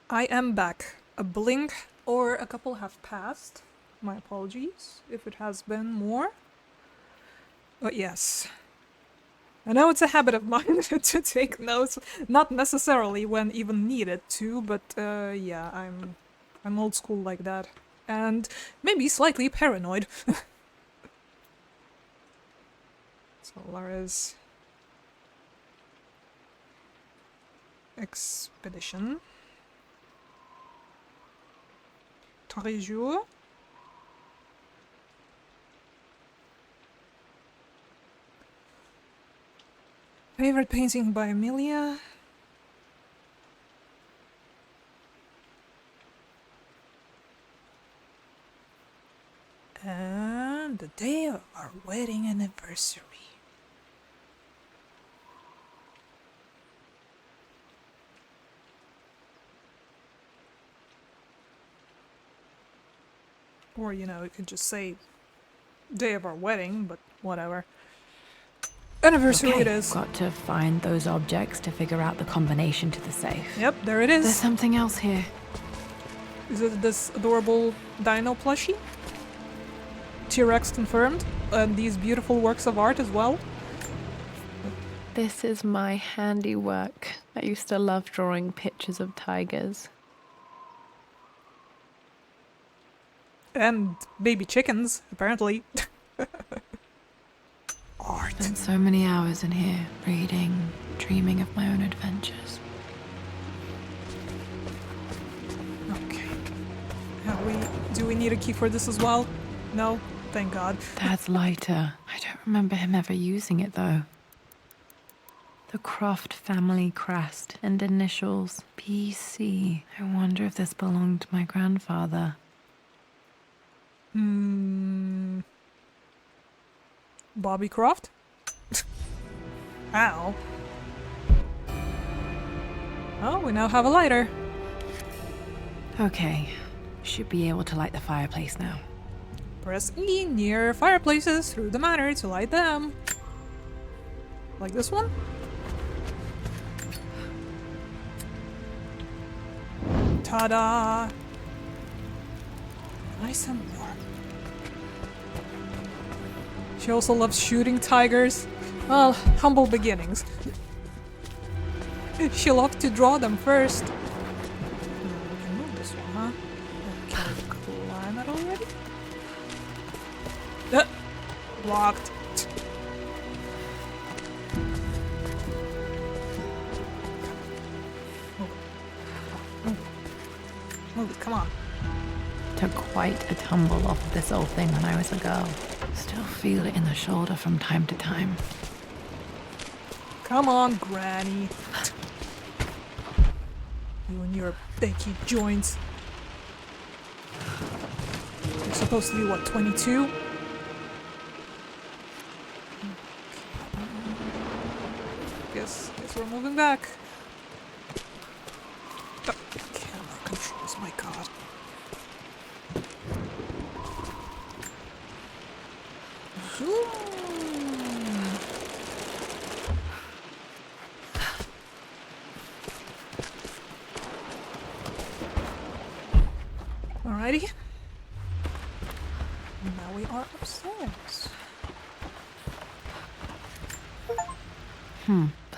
A: I am back. A blink or a couple have passed. My apologies if it has been more. But yes. I know it's a habit of mine to take notes, not necessarily when even needed to, but yeah, I'm old school like that. And maybe slightly paranoid. So Lara's expedition. Treasure. Favorite painting by Amelia. And the day of our wedding anniversary. Or, you know, you could just say day of our wedding, but whatever. Anniversary it is.
B: Got to find those objects to figure out the combination to the safe.
A: Yep, there it
B: There's
A: is.
B: something else here.
A: Is it this adorable dino plushie? T-Rex confirmed. And these beautiful works of art as well.
B: This is my handiwork. I used to love drawing pictures of tigers.
A: And baby chickens, apparently. Art.
B: Spent so many hours in here, reading, dreaming of my own adventures.
A: Okay. Do we need a key for this as well? No? Thank God.
B: Dad's lighter. I don't remember him ever using it, though. The Croft family crest and initials PC. I wonder if this belonged to my grandfather.
A: Bobby Croft? Ow. Oh, we now have a lighter.
B: Okay, should be able to light the fireplace now.
A: Press E near fireplaces through the manor to light them. Like this one? Ta-da! Nice and warm. She also loves shooting tigers. Well, humble beginnings. She loved to draw them first. We can move this one, huh? Can we climb it already? Blocked. Move it, come on.
B: Took quite a tumble off of this old thing when I was a girl. Still feel it in the shoulder from time to time.
A: Come on, Granny. You and your achy joints. You're supposed to be, what, 22? Guess we're moving back. Oh, camera controls, my god. Zoom. Alrighty. Now we are upstairs.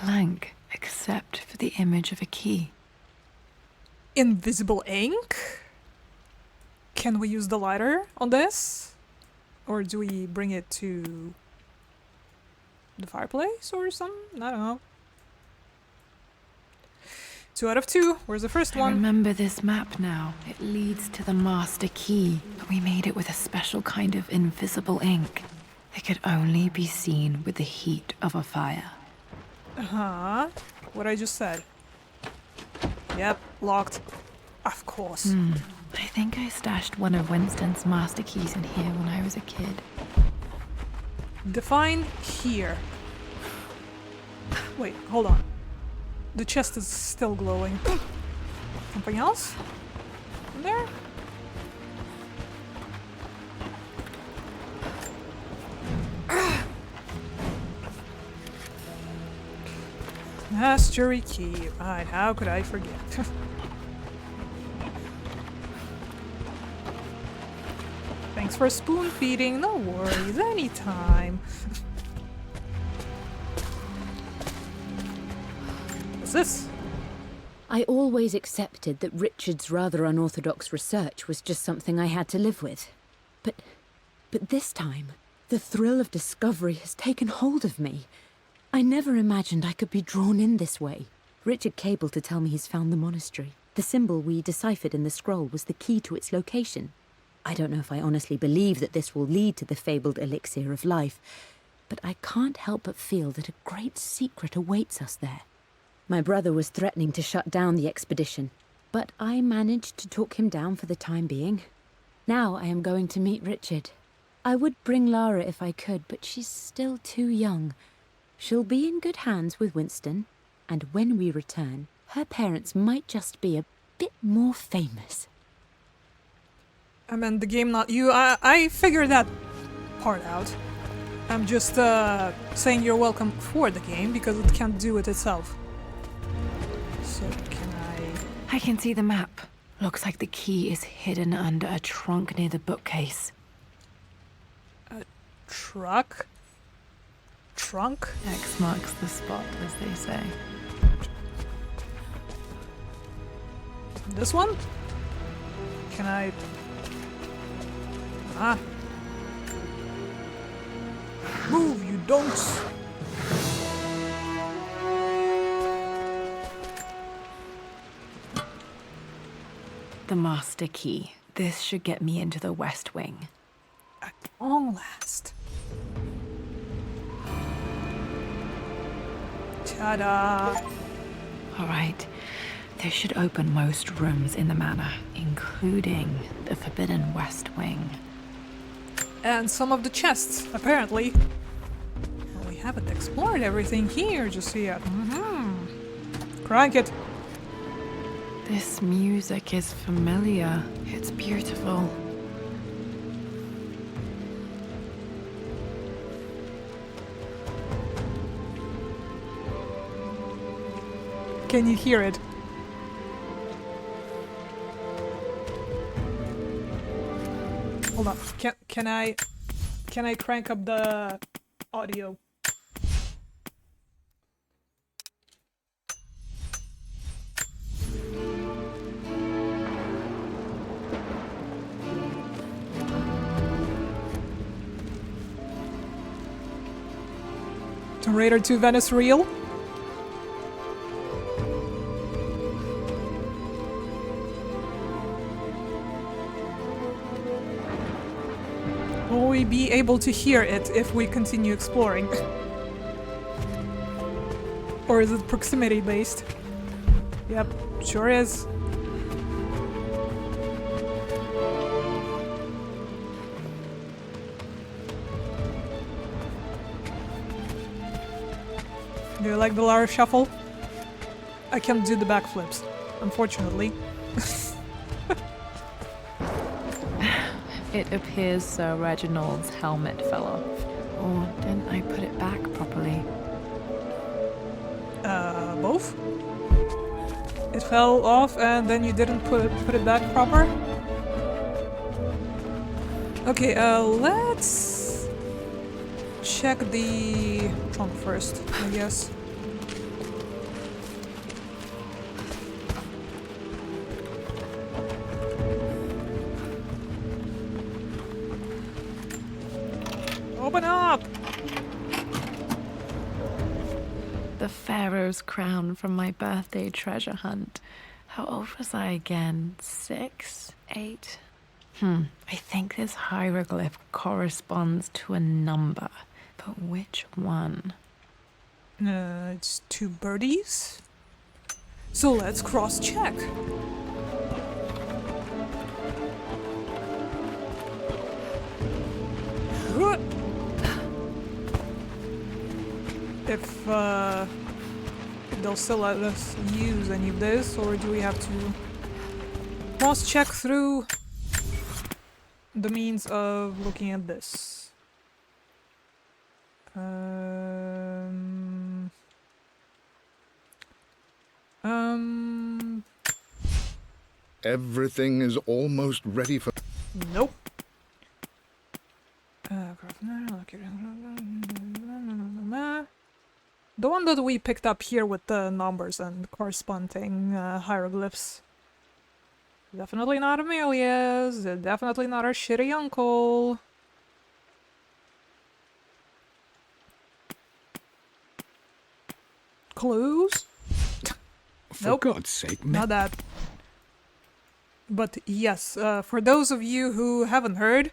B: Blank, except for the image of a key.
A: Invisible ink? Can we use the lighter on this? Or do we bring it to the fireplace or something? I don't know. 2 out of 2. Where's the first
B: I
A: one?
B: remember this map now. It leads to the master key, but we made it with a special kind of invisible ink. It could only be seen with the heat of a fire.
A: Huh? What I just said. Yep, locked. Of course.
B: I think I stashed one of Winston's master keys in here when I was a kid.
A: Define here. Wait, hold on. The chest is still glowing. Something else? In there? Mastery key. Right, how could I forget? Thanks for spoon feeding. No worries, anytime. What's this?
E: I always accepted that Richard's rather unorthodox research was just something I had to live with. But this time, the thrill of discovery has taken hold of me. I never imagined I could be drawn in this way. Richard cabled to tell me he's found the monastery. The symbol we deciphered in the scroll was the key to its location. I don't know if I honestly believe that this will lead to the fabled elixir of life, but I can't help but feel that a great secret awaits us there. My brother was threatening to shut down the expedition, but I managed to talk him down for the time being. Now I am going to meet Richard. I would bring Lara if I could, but she's still too young. She'll be in good hands with Winston, and when we return, her parents might just be a bit more famous.
A: I meant the game, not you. I figured that part out. I'm just saying you're welcome for the game because it can't do it itself. So can
B: I can see the map. Looks like the key is hidden under a trunk near the bookcase.
A: Trunk?
B: X marks the spot, as they say.
A: This one? Can I... Ah. Move, you donks!
B: The master key. This should get me into the West Wing.
A: At long last. Ta-da!
B: All right. This should open most rooms in the manor, including the Forbidden West Wing.
A: And some of the chests, apparently. Well, we haven't explored everything here just yet. Crank it.
B: This music is familiar. It's beautiful.
A: Can you hear it? Hold on. Can I crank up the audio? Tomb Raider 2 Venice real? Will we be able to hear it if we continue exploring? Or is it proximity based? Yep, sure is. Do you like the Lara shuffle? I can't do the backflips, unfortunately.
B: It appears Sir Reginald's helmet fell off. Or didn't I put it back properly?
A: Both? It fell off and then you didn't put it back proper? Okay, let's check the trunk first, I guess. Open up!
B: The Pharaoh's crown from my birthday treasure hunt. How old was I again? 6? 8? I think this hieroglyph corresponds to a number. But which one?
A: It's 2 birdies. So let's cross-check. If they'll still let us use any of this, or do we have to cross-check through the means of looking at this?
G: Everything is almost ready for...
A: Nope. The one that we picked up here with the numbers and corresponding hieroglyphs. Definitely not Amelia's. Definitely not our shitty uncle. Clues?
H: For
A: Nope.
H: God's sake,
A: Not that. But yes, for those of you who haven't heard,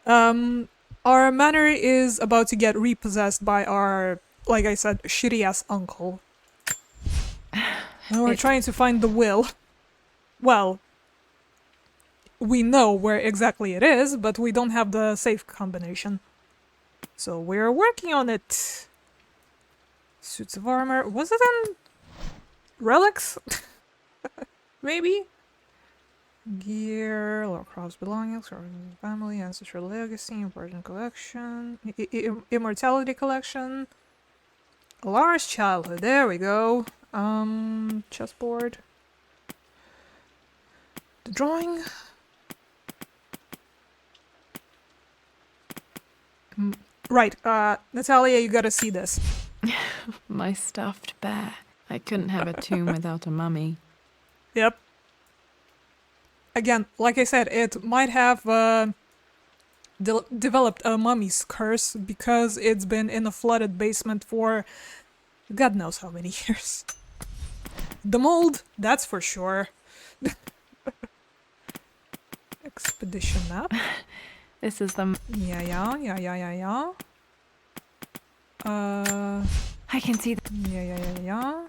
A: our manor is about to get repossessed by our, like I said, shitty-ass uncle. And we're trying to find the will. Well, we know where exactly it is, but we don't have the safe combination. So we're working on it. Suits of armor. Was it in relics? Maybe? Gear, Lord Croft's belongings, family, ancestral legacy, important collection, immortality collection, Lara's childhood. There we go. Chessboard. The drawing. Right. Natalia, you gotta see this.
B: My stuffed bear. I couldn't have a tomb without a mummy.
A: Yep. Again, like I said, it might have developed a mummy's curse because it's been in a flooded basement for God knows how many years. The mold, that's for sure. Expedition map.
B: This is the...
A: Yeah.
B: I can see the...
A: Yeah.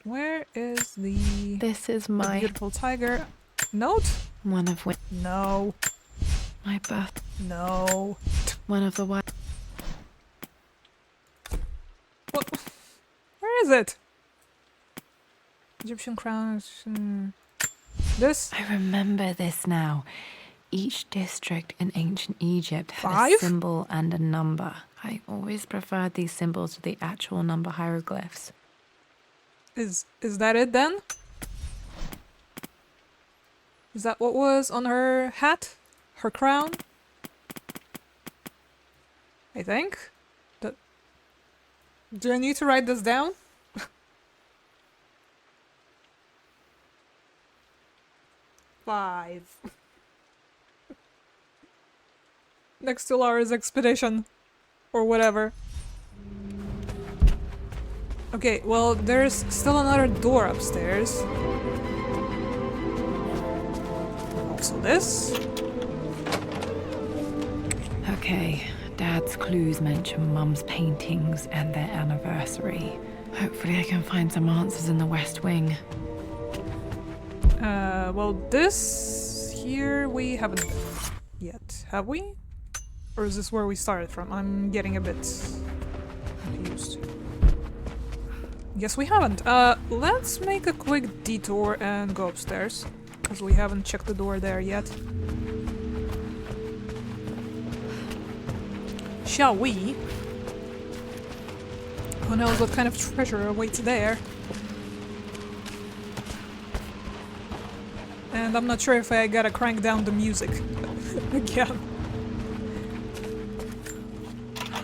A: Where is the...
B: This is
A: the
B: my...
A: beautiful tiger? Note?
B: One of which...
A: No.
B: My birth...
A: No.
B: One of the white...
A: What? Where is it? Egyptian crowns. This?
B: I remember this now. Each district in ancient Egypt had
A: 5?
B: a symbol and a number. I always preferred these symbols to the actual number hieroglyphs.
A: Is that it then? Is that what was on her hat? Her crown? I think. Do I need to write this down? 5. Next to Lara's expedition. Or whatever. Okay, well, there's still another door upstairs. Also this.
B: Okay, Dad's clues mention Mum's paintings and their anniversary. Hopefully I can find some answers in the West Wing.
A: Well, this here we haven't done yet, have we? Or is this where we started from? I'm getting a bit confused. Yes, we haven't. Let's make a quick detour and go upstairs, because we haven't checked the door there yet. Shall we? Who knows what kind of treasure awaits there? And I'm not sure if I gotta crank down the music again.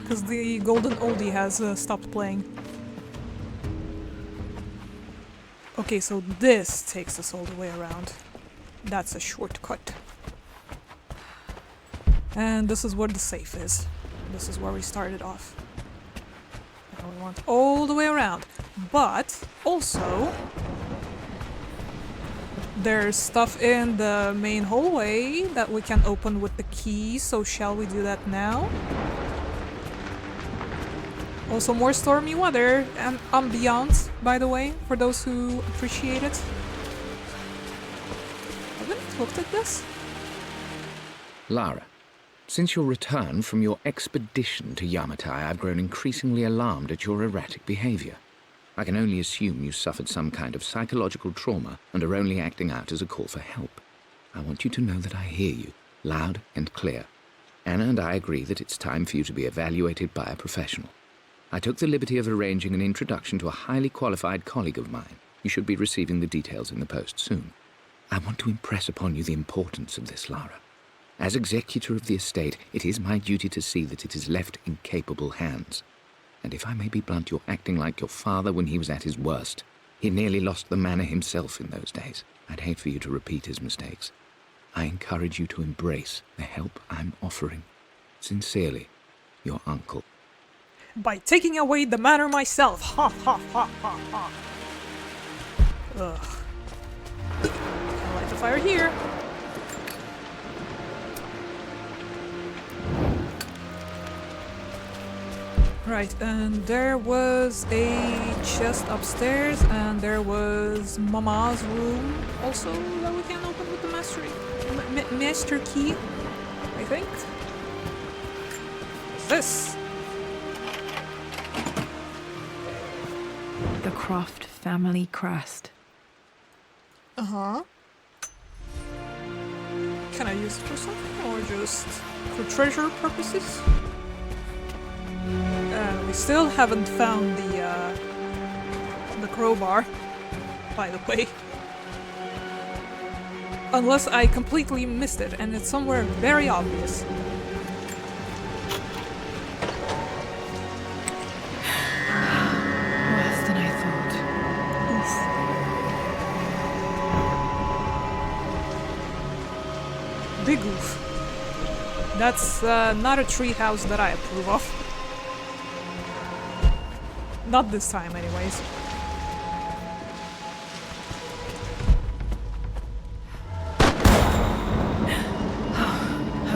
A: Because the golden oldie has stopped playing. Okay, so this takes us all the way around. That's a shortcut. And this is where the safe is. This is where we started off. And we went all the way around. But also, there's stuff in the main hallway that we can open with the key, so shall we do that now? Also more stormy weather and ambiance, by the way, for those who appreciate it. Haven't I looked at this?
C: Lara, since your return from your expedition to Yamatai, I've grown increasingly alarmed at your erratic behavior. I can only assume you suffered some kind of psychological trauma and are only acting out as a call for help. I want you to know that I hear you, loud and clear. Anna and I agree that it's time for you to be evaluated by a professional. I took the liberty of arranging an introduction to a highly qualified colleague of mine. You should be receiving the details in the post soon. I want to impress upon you the importance of this, Lara. As executor of the estate, it is my duty to see that it is left in capable hands. And if I may be blunt, you're acting like your father when he was at his worst. He nearly lost the manor himself in those days. I'd hate for you to repeat his mistakes. I encourage you to embrace the help I'm offering. Sincerely, your uncle.
A: By taking away the manor myself. Ha ha ha ha ha. Ugh. Can't light the fire here. Right, and there was a chest upstairs, and there was Mama's room also that we can open with the master key, I think. What's this?
B: The Croft family crest.
A: Uh-huh. Can I use it for something or just for treasure purposes? We still haven't found the crowbar, by the way. Unless I completely missed it and it's somewhere very obvious.
B: Worse than I thought.
A: Oof. Big oof. That's not a treehouse that I approve of. Not this time, anyways.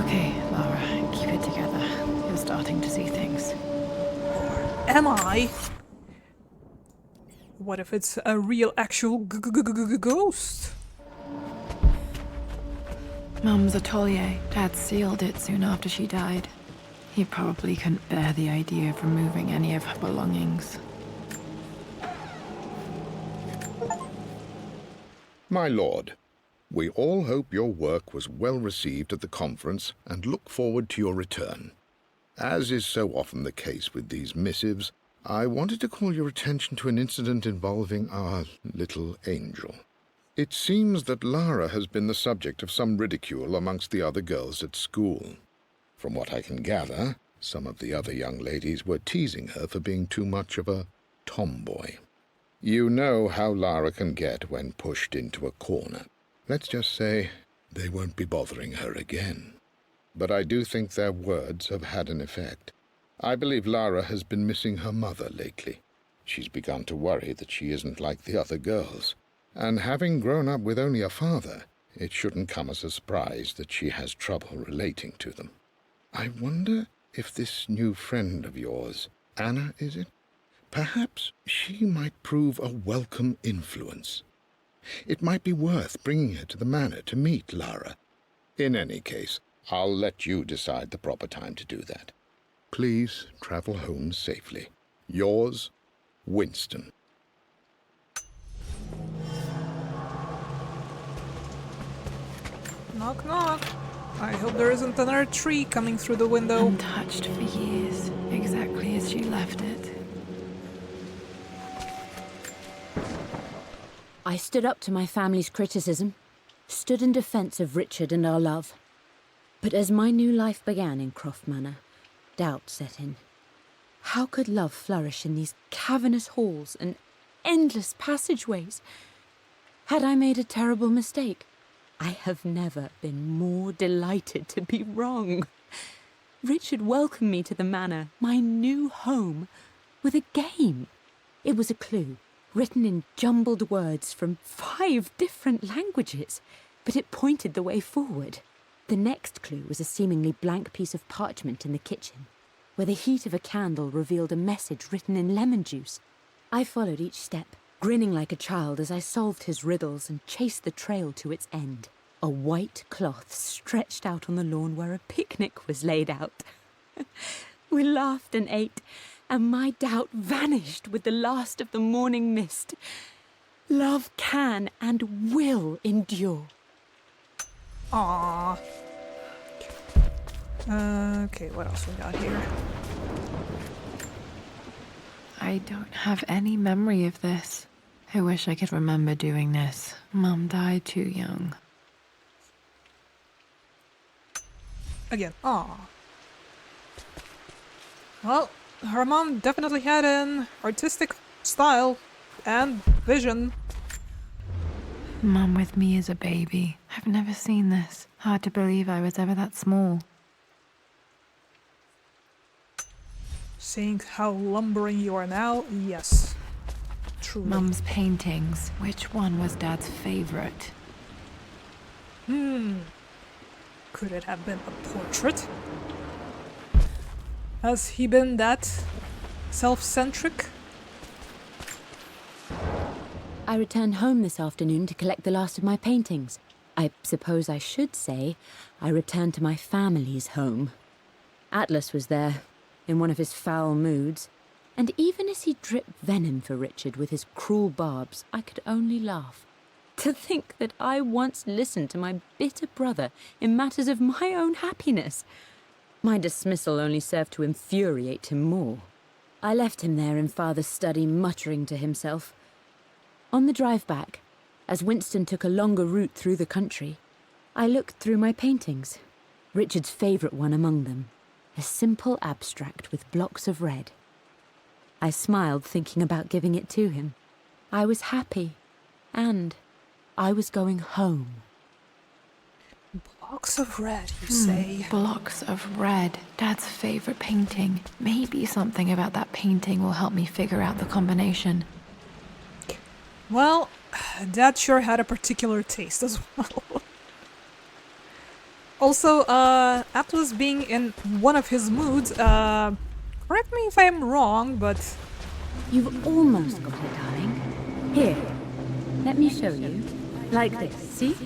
B: Okay, Lara, keep it together. You're starting to see things.
A: Or am I? What if it's a real, actual ghost?
B: Mum's atelier. Dad sealed it soon after she died. He probably couldn't bear the idea of removing any of her belongings.
G: My lord, we all hope your work was well received at the conference and look forward to your return. As is so often the case with these missives, I wanted to call your attention to an incident involving our little angel. It seems that Lara has been the subject of some ridicule amongst the other girls at school. From what I can gather, some of the other young ladies were teasing her for being too much of a tomboy. You know how Lara can get when pushed into a corner. Let's just say they won't be bothering her again. But I do think their words have had an effect. I believe Lara has been missing her mother lately. She's begun to worry that she isn't like the other girls. And having grown up with only a father, it shouldn't come as a surprise that she has trouble relating to them. I wonder if this new friend of yours, Anna, is it? Perhaps she might prove a welcome influence. It might be worth bringing her to the manor to meet Lara. In any case, I'll let you decide the proper time to do that. Please travel home safely. Yours, Winston.
A: Knock, knock. I hope there isn't another tree coming through the window.
B: Untouched for years, exactly as she left it.
E: I stood up to my family's criticism, stood in defense of Richard and our love. But as my new life began in Croft Manor, doubt set in. How could love flourish in these cavernous halls and endless passageways? Had I made a terrible mistake? I have never been more delighted to be wrong. Richard welcomed me to the manor, my new home, with a game. It was a clue, written in jumbled words from 5 different languages, but it pointed the way forward. The next clue was a seemingly blank piece of parchment in the kitchen, where the heat of a candle revealed a message written in lemon juice. I followed each step, grinning like a child as I solved his riddles and chased the trail to its end. A white cloth stretched out on the lawn where a picnic was laid out. We laughed and ate, and my doubt vanished with the last of the morning mist. Love can and will endure.
A: Aww. Okay, what else we got here?
B: I don't have any memory of this. I wish I could remember doing this. Mum died too young.
A: Again, aw. Well, her mom definitely had an artistic style and vision.
B: Mum with me as a baby. I've never seen this. Hard to believe I was ever that small.
A: Seeing how lumbering you are now, yes. Truly.
B: Mum's paintings. Which one was Dad's favorite?
A: Could it have been a portrait? Has he been that self-centric?
E: I returned home this afternoon to collect the last of my paintings. I suppose I should say I returned to my family's home. Atlas was there, in one of his foul moods, and even as he dripped venom for Richard with his cruel barbs, I could only laugh. To think that I once listened to my bitter brother in matters of my own happiness. My dismissal only served to infuriate him more. I left him there in Father's study, muttering to himself. On the drive back, as Winston took a longer route through the country, I looked through my paintings, Richard's favourite one among them, a simple abstract with blocks of red. I smiled, thinking about giving it to him. I was happy, and I was going home.
A: Blocks of red, you say?
B: Blocks of red. Dad's favorite painting. Maybe something about that painting will help me figure out the combination.
A: Well, Dad sure had a particular taste as well. Also, Atlas being in one of his moods, correct me if I'm wrong, but...
E: You've almost got it, darling. Here, let me show you. Like this, see?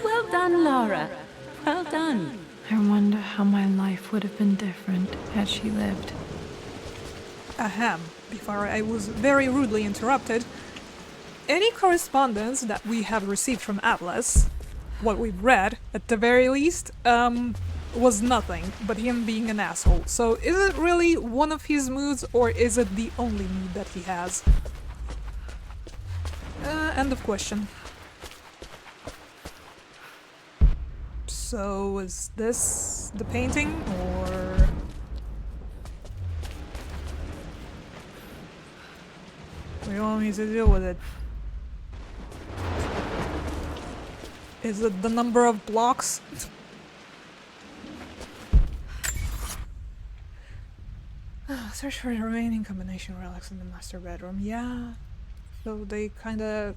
E: Well done, Lara. Well done.
B: I wonder how my life would have been different had she lived.
A: Ahem, before I was very rudely interrupted. Any correspondence that we have received from Atlas, what we've read, at the very least, was nothing but him being an asshole. So is it really one of his moods, or is it the only mood that he has? End of question. So is this the painting, or... What do you want me to do with it? Is it the number of blocks? Search for the remaining combination relics in the master bedroom. Yeah. So they kinda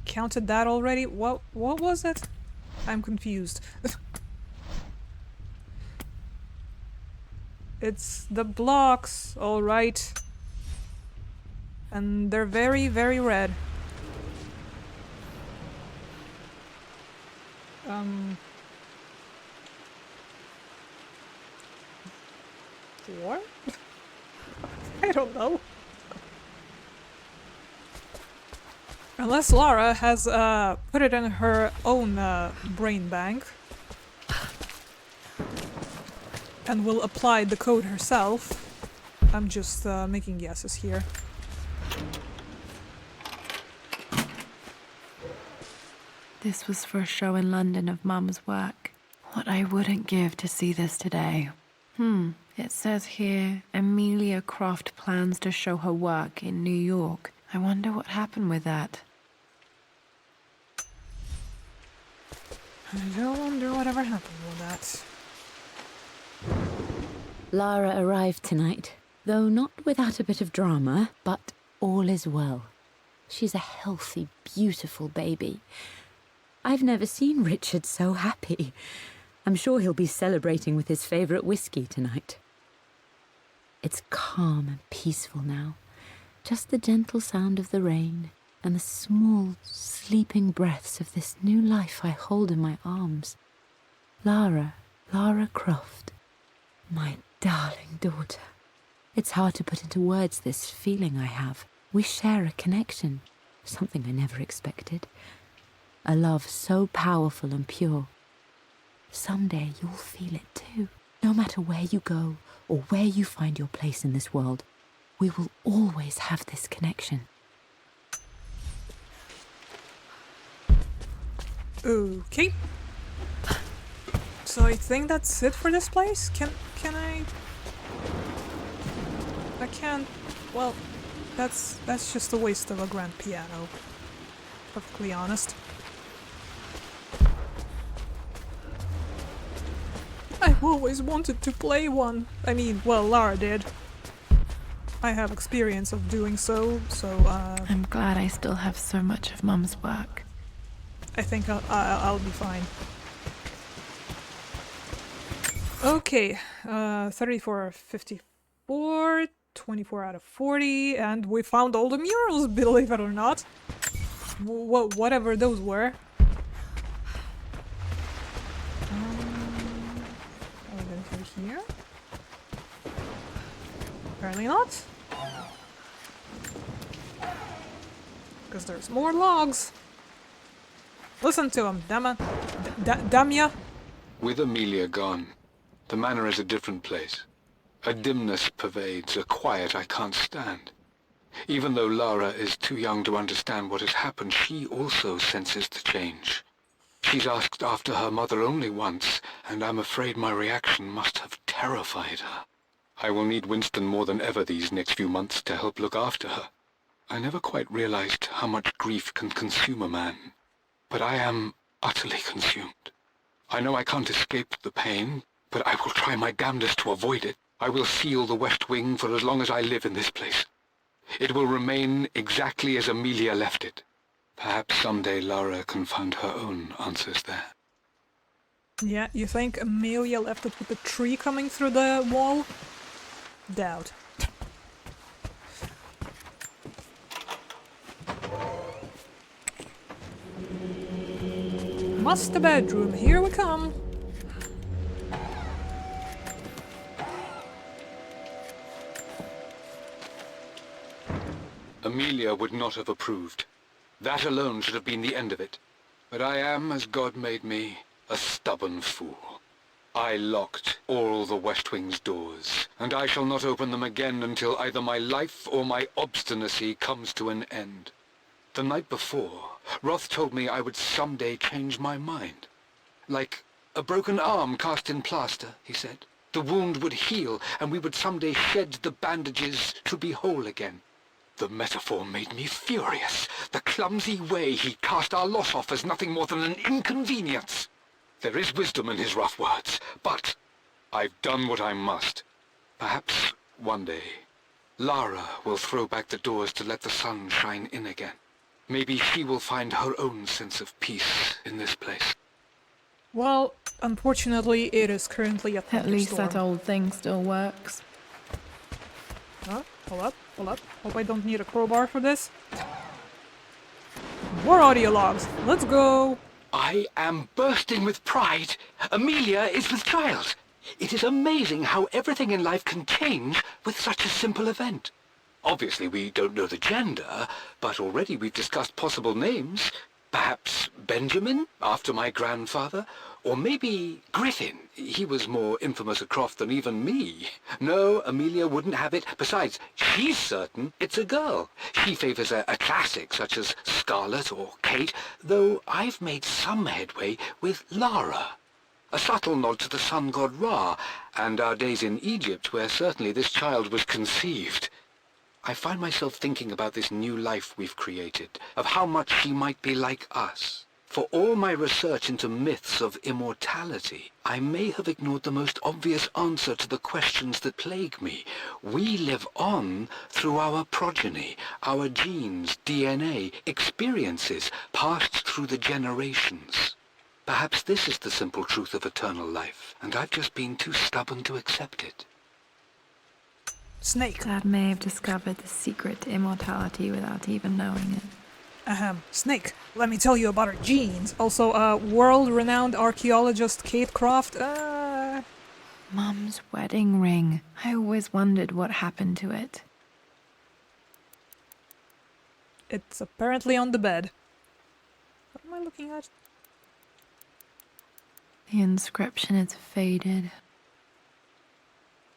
A: counted that already? What was it? I'm confused. It's the blocks, alright. And they're very, very red. What? I don't know. Unless Lara has put it in her own brain bank and will apply the code herself. I'm just making guesses here.
B: This was for a show in London of Mum's work. What I wouldn't give to see this today. It says here, Amelia Croft plans to show her work in New York. I wonder what happened with that.
A: I do wonder whatever happened with that.
E: Lara arrived tonight, though not without a bit of drama, but all is well. She's a healthy, beautiful baby. I've never seen Richard so happy. I'm sure he'll be celebrating with his favourite whiskey tonight. It's calm and peaceful now. Just the gentle sound of the rain and the small, sleeping breaths of this new life I hold in my arms. Lara Croft, my darling daughter. It's hard to put into words this feeling I have. We share a connection, something I never expected. A love so powerful and pure. Someday you'll feel it too. No matter where you go or where you find your place in this world, we will always have this connection.
A: Okay. So I think that's it for this place? Can I can't... Well, that's just a waste of a grand piano. Perfectly honest. I've always wanted to play one. I mean, well, Lara did. I have experience of doing so,
B: I'm glad I still have so much of Mum's work.
A: I think I'll be fine. Okay, 34 54, 24 out of 40, and we found all the murals, believe it or not. Whatever those were. Are we going through here? Apparently not. Because there's more logs. Listen to him, damn ya.
D: With Amelia gone, the manor is a different place. A dimness pervades, a quiet I can't stand. Even though Lara is too young to understand what has happened, she also senses the change. She's asked after her mother only once, and I'm afraid my reaction must have terrified her. I will need Winston more than ever these next few months to help look after her. I never quite realized how much grief can consume a man, but I am utterly consumed. I know I can't escape the pain, but I will try my damnedest to avoid it. I will seal the West Wing for as long as I live in this place. It will remain exactly as Amelia left it. Perhaps someday Lara can find her own answers there.
A: Yeah, you think Amelia left it with the tree coming through the wall? Doubt. Master bedroom, here we come.
D: Amelia would not have approved. That alone should have been the end of it. But I am, as God made me, a stubborn fool. I locked all the West Wing's doors, and I shall not open them again until either my life or my obstinacy comes to an end. The night before, Roth told me I would someday change my mind. Like a broken arm cast in plaster, he said. The wound would heal, and we would someday shed the bandages to be whole again. The metaphor made me furious. The clumsy way he cast our loss off as nothing more than an inconvenience. There is wisdom in his rough words, but I've done what I must. Perhaps one day, Lara will throw back the doors to let the sun shine in again. Maybe she will find her own sense of peace in this place.
A: Well, unfortunately, it is currently a thunderstorm.
B: At least that old thing still works.
A: Huh? Hold up. Hope I don't need a crowbar for this. More audio logs. Let's go.
D: I am bursting with pride. Amelia is with child. It is amazing how everything in life can change with such a simple event. Obviously, we don't know the gender, but already we've discussed possible names. Perhaps Benjamin, after my grandfather, or maybe Griffin. He was more infamous a Croft than even me. No, Amelia wouldn't have it. Besides, she's certain it's a girl. She favors a classic such as Scarlet or Kate, though I've made some headway with Lara. A subtle nod to the sun god Ra, and our days in Egypt, where certainly this child was conceived. I find myself thinking about this new life we've created, of how much she might be like us. For all my research into myths of immortality, I may have ignored the most obvious answer to the questions that plague me. We live on through our progeny, our genes, DNA, experiences passed through the generations. Perhaps this is the simple truth of eternal life, and I've just been too stubborn to accept it.
A: Snake.
B: Dad may have discovered the secret to immortality without even knowing it.
A: Snake. Let me tell you about her genes. Also, world-renowned archaeologist Kate Croft.
B: Mum's wedding ring. I always wondered what happened to it.
A: It's apparently on the bed. What am I looking at?
B: The inscription is faded.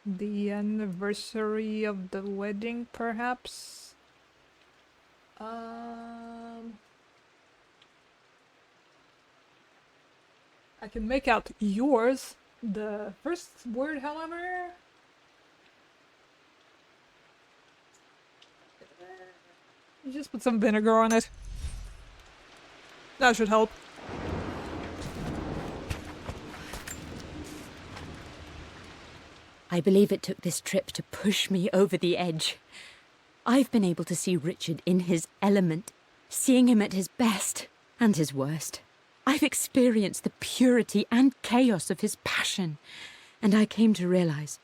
A: The anniversary of the wedding, perhaps? I can make out yours. The first word, however... You just put some vinegar on it. That should help.
E: I believe it took this trip to push me over the edge. I've been able to see Richard in his element, seeing him at his best and his worst. I've experienced the purity and chaos of his passion, and I came to realize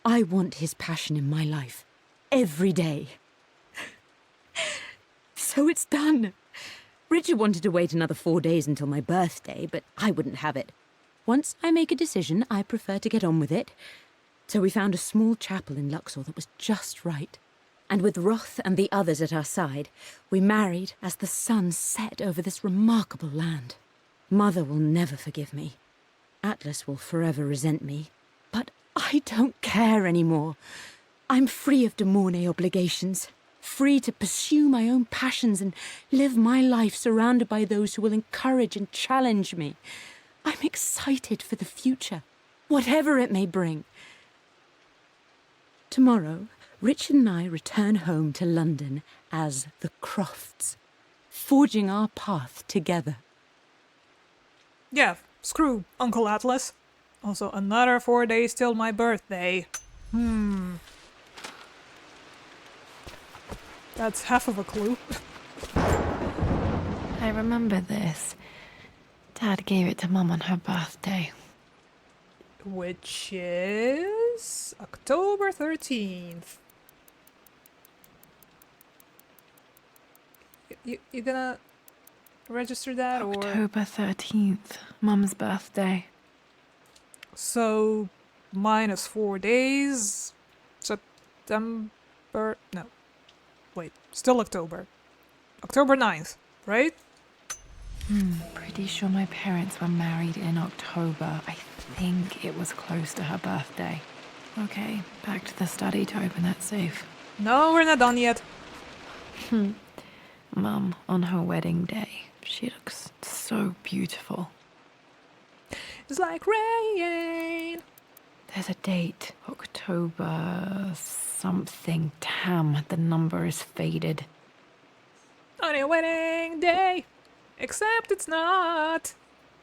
E: I want his passion in my life every day. So it's done. Richard wanted to wait another 4 days until my birthday, but I wouldn't have it. Once I make a decision, I prefer to get on with it. So we found a small chapel in Luxor that was just right. And with Roth and the others at our side, we married as the sun set over this remarkable land. Mother will never forgive me. Atlas will forever resent me. But I don't care anymore. I'm free of de Mornay obligations, free to pursue my own passions and live my life surrounded by those who will encourage and challenge me. I'm excited for the future, whatever it may bring. Tomorrow, Richard and I return home to London as the Crofts, forging our path together.
A: Yeah, screw Uncle Atlas. Also, another 4 days till my birthday. That's half of a clue.
B: I remember this. Dad gave it to Mum on her birthday.
A: Which is October 13th. You gonna register that or?
B: October 13th, Mum's birthday.
A: So, minus 4 days. September. No. Wait, still October. October 9th, right?
B: Pretty sure my parents were married in October. I think it was close to her birthday. Okay, back to the study to open that safe.
A: No, we're not done yet.
B: Mum, on her wedding day, she looks so beautiful.
A: It's like rain.
B: There's a date, October something. Damn, the number is faded.
A: On your wedding day. Except it's not.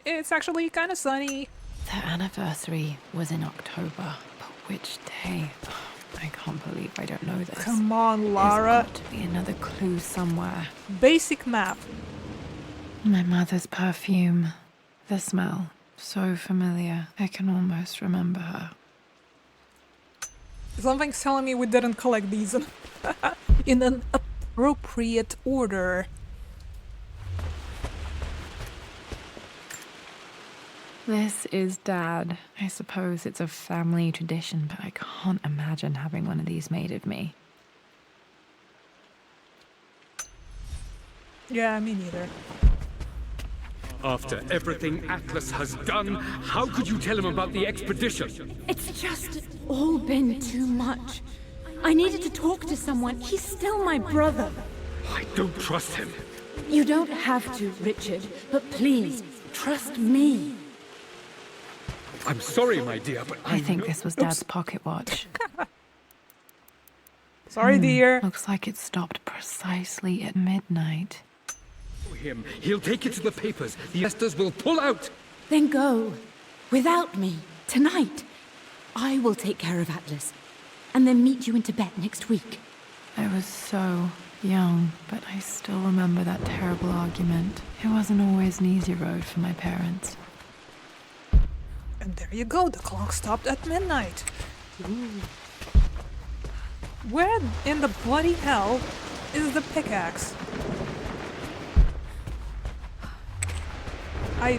A: It's actually kind of sunny.
B: The anniversary was in October, but which day? I can't believe I don't know this.
A: Come on,
B: There's
A: Lara.
B: got to be another clue somewhere.
A: Basic map.
B: My mother's perfume. The smell. So familiar. I can almost remember her.
A: Something's telling me we didn't collect these in an appropriate order.
B: This is Dad. I suppose it's a family tradition, but I can't imagine having one of these made of me.
A: Yeah, me neither.
I: After everything Atlas has done, how could you tell him about the expedition?
E: It's just all been too much. I needed to talk to someone. He's still my brother.
I: I don't trust him.
E: You don't have to, Richard, but please, trust me.
I: I'm sorry, my dear, but
B: I think this was Dad's pocket watch.
A: Sorry, dear.
B: Looks like it stopped precisely at midnight.
I: him. He'll take it to the papers. The investors will pull out.
E: Then go. Without me. Tonight. I will take care of Atlas. And then meet you in Tibet next week.
B: I was so young, but I still remember that terrible argument. It wasn't always an easy road for my parents.
A: And there you go, the clock stopped at midnight. Ooh. Where in the bloody hell is the pickaxe? We're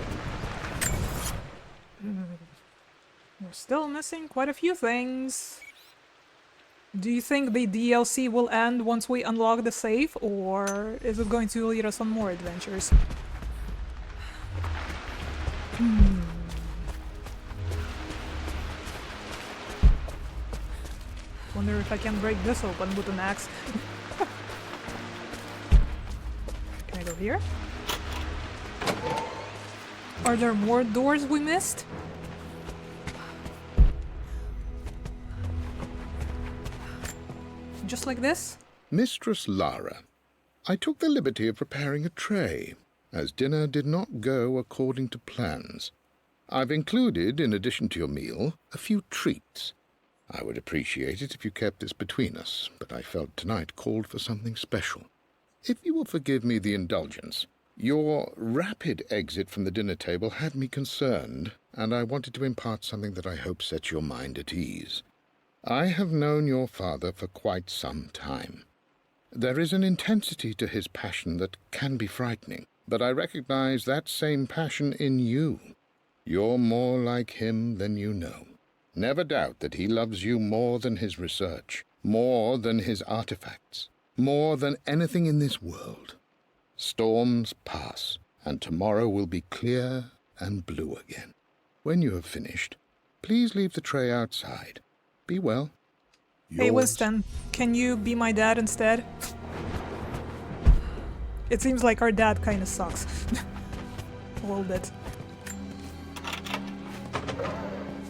A: still missing quite a few things. Do you think the DLC will end once we unlock the safe, or is it going to lead us on more adventures? Wonder if I can break this open with an axe. Can I go here? Are there more doors we missed? Just like this?
G: Mistress Lara, I took the liberty of preparing a tray, as dinner did not go according to plans. I've included, in addition to your meal, a few treats. I would appreciate it if you kept this between us, but I felt tonight called for something special. If you will forgive me the indulgence, your rapid exit from the dinner table had me concerned, and I wanted to impart something that I hope sets your mind at ease. I have known your father for quite some time. There is an intensity to his passion that can be frightening, but I recognize that same passion in you. You're more like him than you know. Never doubt that he loves you more than his research, More than his artifacts. More than anything in this world. Storms pass, and tomorrow will be clear and blue again. When you have finished, please leave the tray outside. Be well.
A: Hey,
G: Yours,
A: Winston, can you be my dad instead? It seems like our dad kinda sucks. A little bit.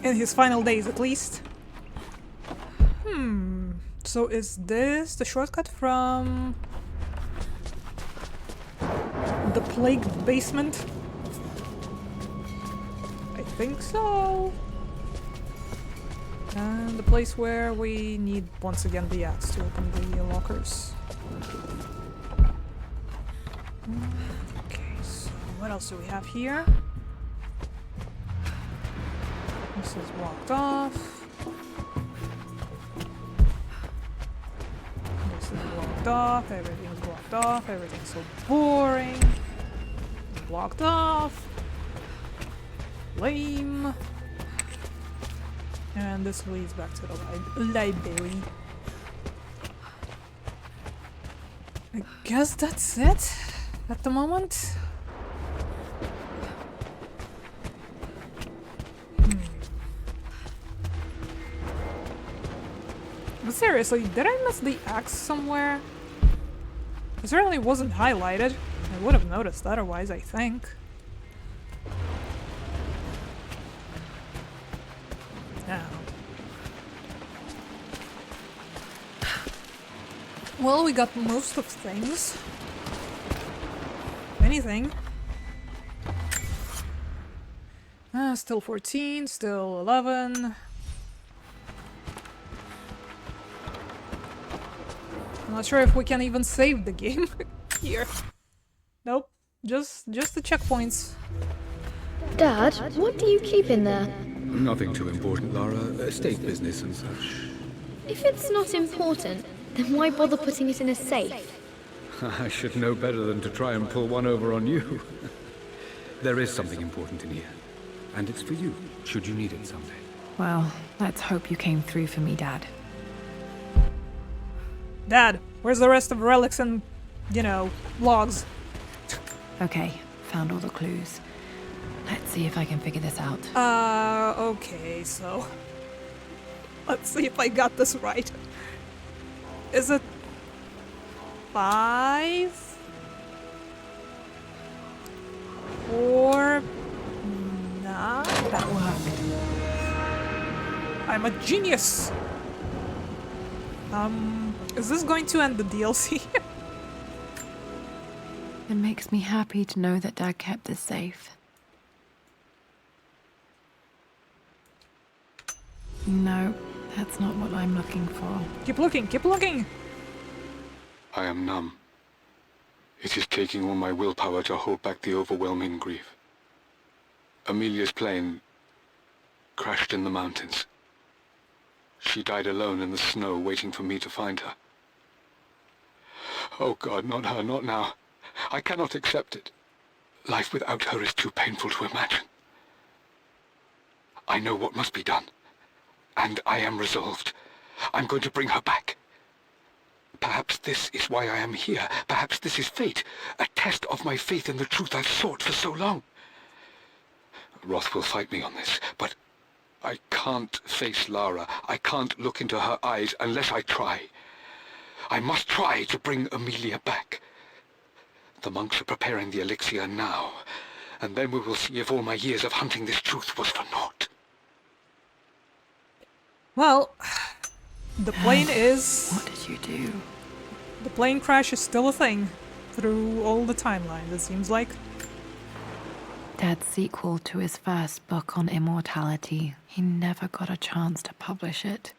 A: In his final days, at least. So is this the shortcut from the plagued basement? I think so. And the place where we need, once again, the axe to open the lockers. Okay, so what else do we have here? This is blocked off. This is blocked off. Everything's blocked off. Everything's so boring. Blocked off. Lame. And this leads back to the library. I guess that's it at the moment. But seriously, did I miss the axe somewhere? It certainly wasn't highlighted. I would have noticed otherwise, I think. Now. Well, we got most of things. Anything. Still 14, still 11. I'm not sure if we can even save the game here. Nope, just the checkpoints.
F: Dad, what do you keep in there?
H: Nothing too important, Lara. Estate business and such.
F: If it's not important, then why bother putting it in a safe?
H: I should know better than to try and pull one over on you. There is something important in here. And it's for you, should you need it someday.
B: Well, let's hope you came through for me, Dad.
A: Dad, where's the rest of relics and, logs?
B: Okay, found all the clues. Let's see if I can figure this out.
A: Okay, so... Let's see if I got this right. Is it... 5? 4... 9?
B: That worked.
A: I'm a genius! Is this going to end the DLC?
B: It makes me happy to know that Dad kept this safe. No, that's not what I'm looking for.
A: Keep looking, keep looking!
D: I am numb. It is taking all my willpower to hold back the overwhelming grief. Amelia's plane crashed in the mountains. She died alone in the snow, waiting for me to find her. Oh God, not her, not now. I cannot accept it. Life without her is too painful to imagine. I know what must be done. And I am resolved. I'm going to bring her back. Perhaps this is why I am here. Perhaps this is fate. A test of my faith in the truth I've sought for so long. Roth will fight me on this, but I can't face Lara. I can't look into her eyes unless I try. I must try to bring Amelia back. The monks are preparing the elixir now, and then we will see if all my years of hunting this truth was for naught.
A: Well, the plane is...
B: What did you do?
A: The plane crash is still a thing through all the timelines, it seems like.
B: Dad's sequel to his first book on immortality. He never got a chance to publish it.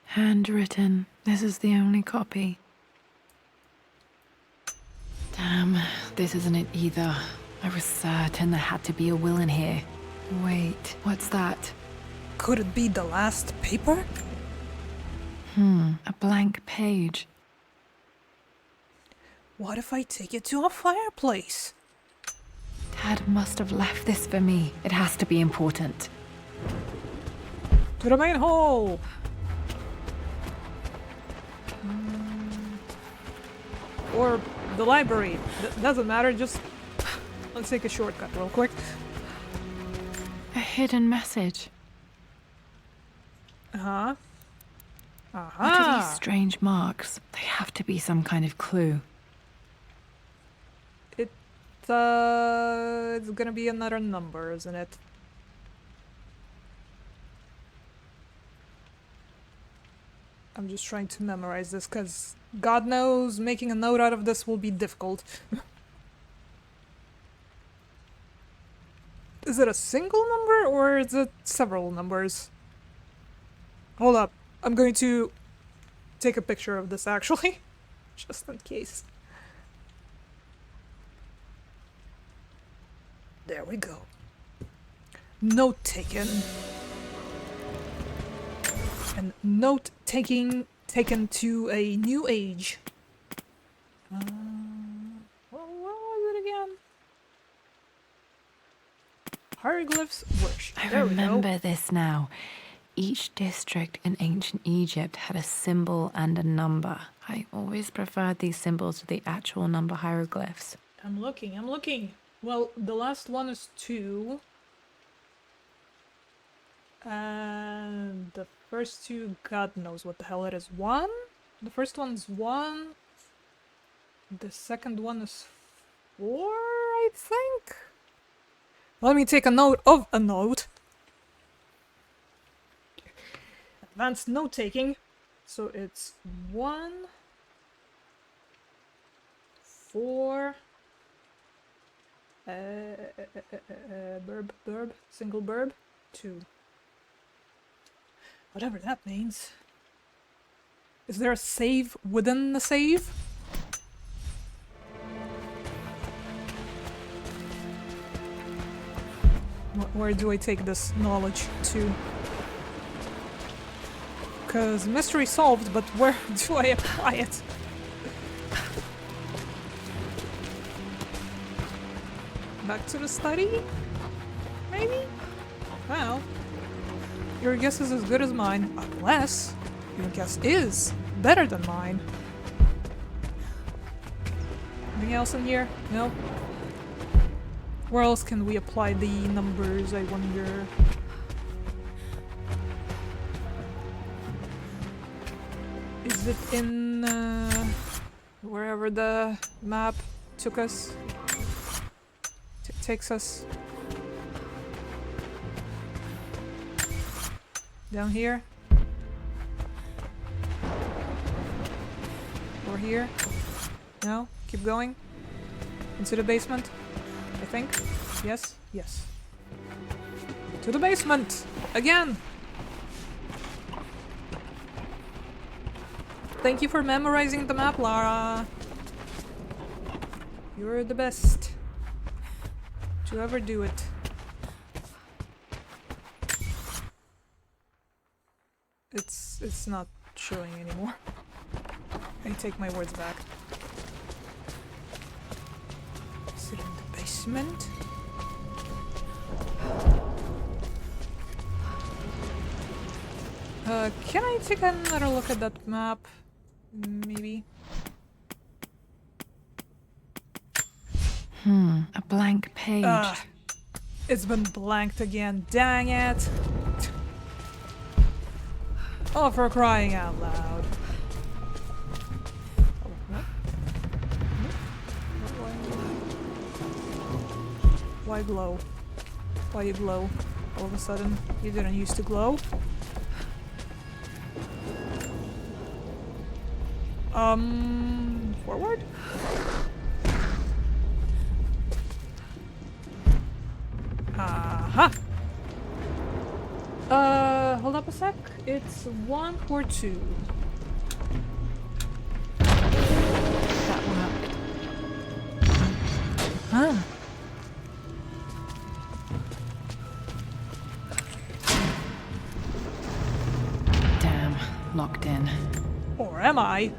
B: Handwritten. This is the only copy. Damn, this isn't it either. I was certain there had to be a will in here. Wait, what's that?
A: Could it be the last paper?
B: A blank page.
A: What if I take it to a fireplace?
B: Dad must have left this for me. It has to be important.
A: To the main hall! Or the library. Doesn't matter, just let's take a shortcut real quick.
B: A hidden message.
A: Uh-huh.
B: What are these
A: Uh-huh.
B: strange marks? They have to be some kind of clue.
A: It's gonna be another number, isn't it? I'm just trying to memorize this, because God knows making a note out of this will be difficult. Is it a single number, or is it several numbers? Hold up. I'm going to take a picture of this, actually. Just in case. There we go. Note taken. And note taken to a new age. What was it again? Hieroglyphs worship.
B: I
A: There we go.
B: remember this now. Each district in ancient Egypt had a symbol and a number. I always preferred these symbols to the actual number hieroglyphs.
A: I'm looking. Well, the last one is 2. And the first two, God knows what the hell it is. 1? The first one's 1. The second one is 4, I think? Let me take a note of a note. Advanced note taking. So it's 1, 4, burb, single burb, 2. Whatever that means. Is there a save within the save? Where do I take this knowledge to? Because mystery solved, but where do I apply it? Back to the study? Maybe? Well, your guess is as good as mine, unless your guess is better than mine. Anything else in here? No? Where else can we apply the numbers, I wonder? Is it in wherever the map took us? Takes us? Down here? Or here? No? Keep going? Into the basement? I think? Yes? Yes. To the basement! Again! Thank you for memorizing the map, Lara! You're the best to ever do it. It's not showing anymore. I take my words back. Is it in the basement? Can I take another look at that map? Maybe?
B: A blank page.
A: It's been blanked again, dang it! Oh, for crying out loud. Oh, what? Why glow? Why you glow? All of a sudden, you didn't used to glow? Forward? Aha! Hold up a sec. It's 1 or 2.
B: That worked.
A: Huh.
B: Damn, locked in.
A: Or am I?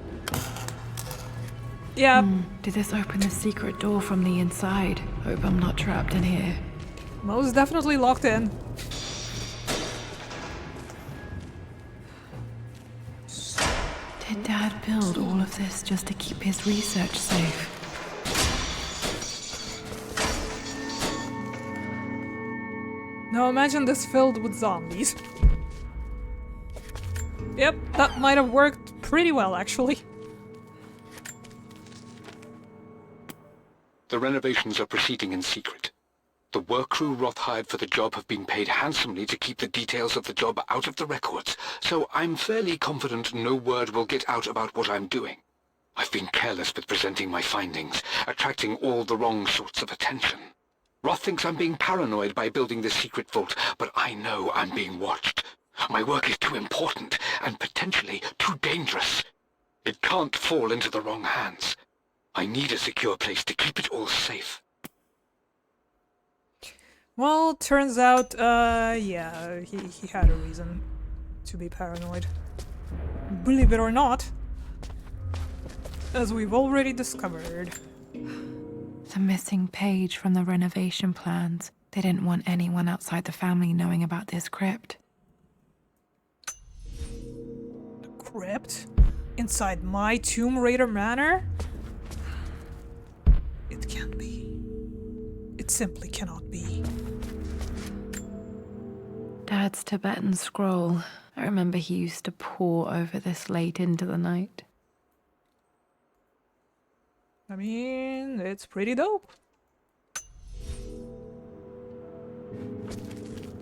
A: Yeah.
B: Did this open the secret door from the inside? Hope I'm not trapped in here.
A: Most definitely locked in.
B: Did Dad build all of this just to keep his research safe?
A: Now imagine this filled with zombies. Yep, that might have worked pretty well, actually.
D: The renovations are proceeding in secret. The work crew Roth hired for the job have been paid handsomely to keep the details of the job out of the records, so I'm fairly confident no word will get out about what I'm doing. I've been careless with presenting my findings, attracting all the wrong sorts of attention. Roth thinks I'm being paranoid by building this secret vault, but I know I'm being watched. My work is too important, and potentially too dangerous. It can't fall into the wrong hands. I need a secure place to keep it all safe.
A: Well, turns out, yeah, he had a reason to be paranoid. Believe it or not, as we've already discovered.
B: The missing page from the renovation plans. They didn't want anyone outside the family knowing about this crypt.
A: The crypt? Inside my Tomb Raider manor? It can't be. It simply cannot be.
B: Dad's Tibetan scroll. I remember he used to pore over this late into the night.
A: I mean, it's pretty dope.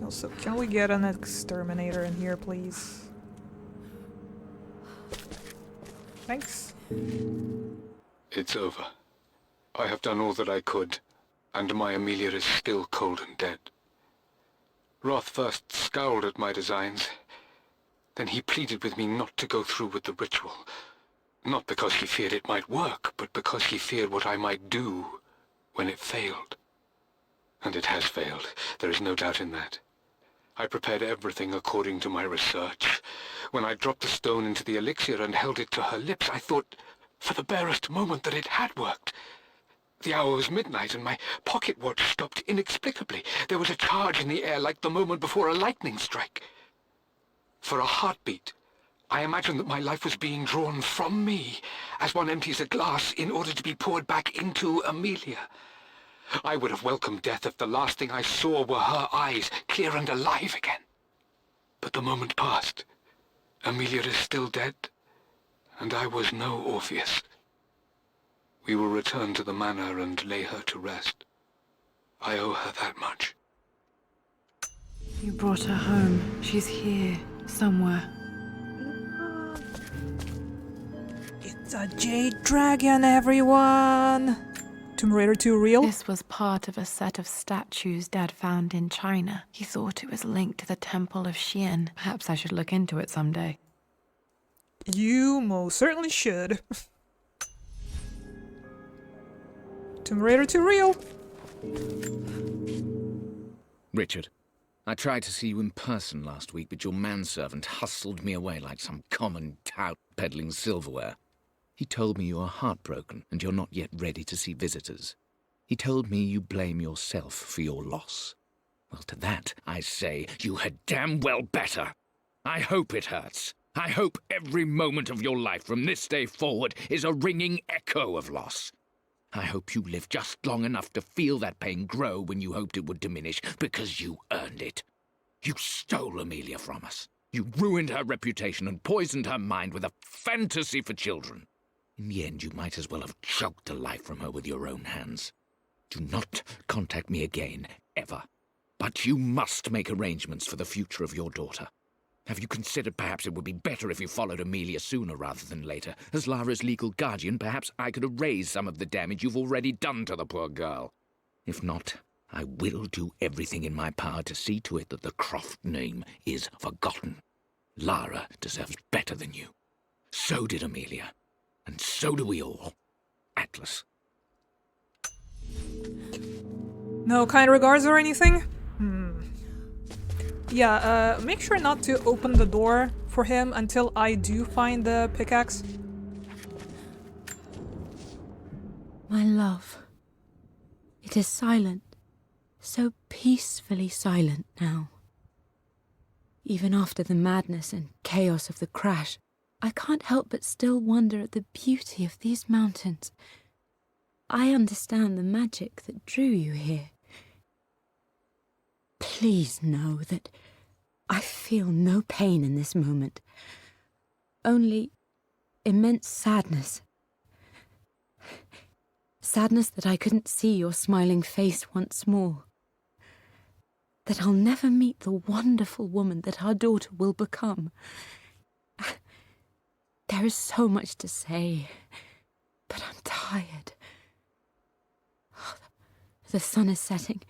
A: Also, can we get an exterminator in here, please? Thanks.
D: It's over. I have done all that I could, and my Amelia is still cold and dead. Roth first scowled at my designs. Then he pleaded with me not to go through with the ritual. Not because he feared it might work, but because he feared what I might do when it failed. And it has failed. There is no doubt in that. I prepared everything according to my research. When I dropped the stone into the elixir and held it to her lips, I thought for the barest moment that it had worked. The hour was midnight, and my pocket watch stopped inexplicably. There was a charge in the air like the moment before a lightning strike. For a heartbeat, I imagined that my life was being drawn from me, as one empties a glass in order to be poured back into Amelia. I would have welcomed death if the last thing I saw were her eyes, clear and alive again. But the moment passed. Amelia is still dead, and I was no Orpheus. We will return to the manor and lay her to rest. I owe her that much.
B: You brought her home. She's here, somewhere.
A: It's a jade dragon, everyone! Tomb Raider 2 real?
B: This was part of a set of statues Dad found in China. He thought it was linked to the Temple of Xian. Perhaps I should look into it someday.
A: You most certainly should. Tomb Raider 2 real?
C: Richard, I tried to see you in person last week, but your manservant hustled me away like some common tout peddling silverware. He told me you are heartbroken and you're not yet ready to see visitors. He told me you blame yourself for your loss. Well, to that, I say you had damn well better. I hope it hurts. I hope every moment of your life from this day forward is a ringing echo of loss. I hope you live just long enough to feel that pain grow when you hoped it would diminish, because you earned it. You stole Amelia from us. You ruined her reputation and poisoned her mind with a fantasy for children. In the end, you might as well have choked the life from her with your own hands. Do not contact me again, ever. But you must make arrangements for the future of your daughter. Have you considered perhaps it would be better if you followed Amelia sooner rather than later? As Lara's legal guardian, perhaps I could erase some of the damage you've already done to the poor girl. If not, I will do everything in my power to see to it that the Croft name is forgotten. Lara deserves better than you. So did Amelia. And so do we all. Atlas.
A: No kind regards or anything? Yeah, make sure not to open the door for him until I do find the pickaxe.
E: My love. It is silent. So peacefully silent now. Even after the madness and chaos of the crash, I can't help but still wonder at the beauty of these mountains. I understand the magic that drew you here. Please know that I feel no pain in this moment, only immense sadness. Sadness that I couldn't see your smiling face once more. That I'll never meet the wonderful woman that our daughter will become. There is so much to say, but I'm tired. The sun is setting.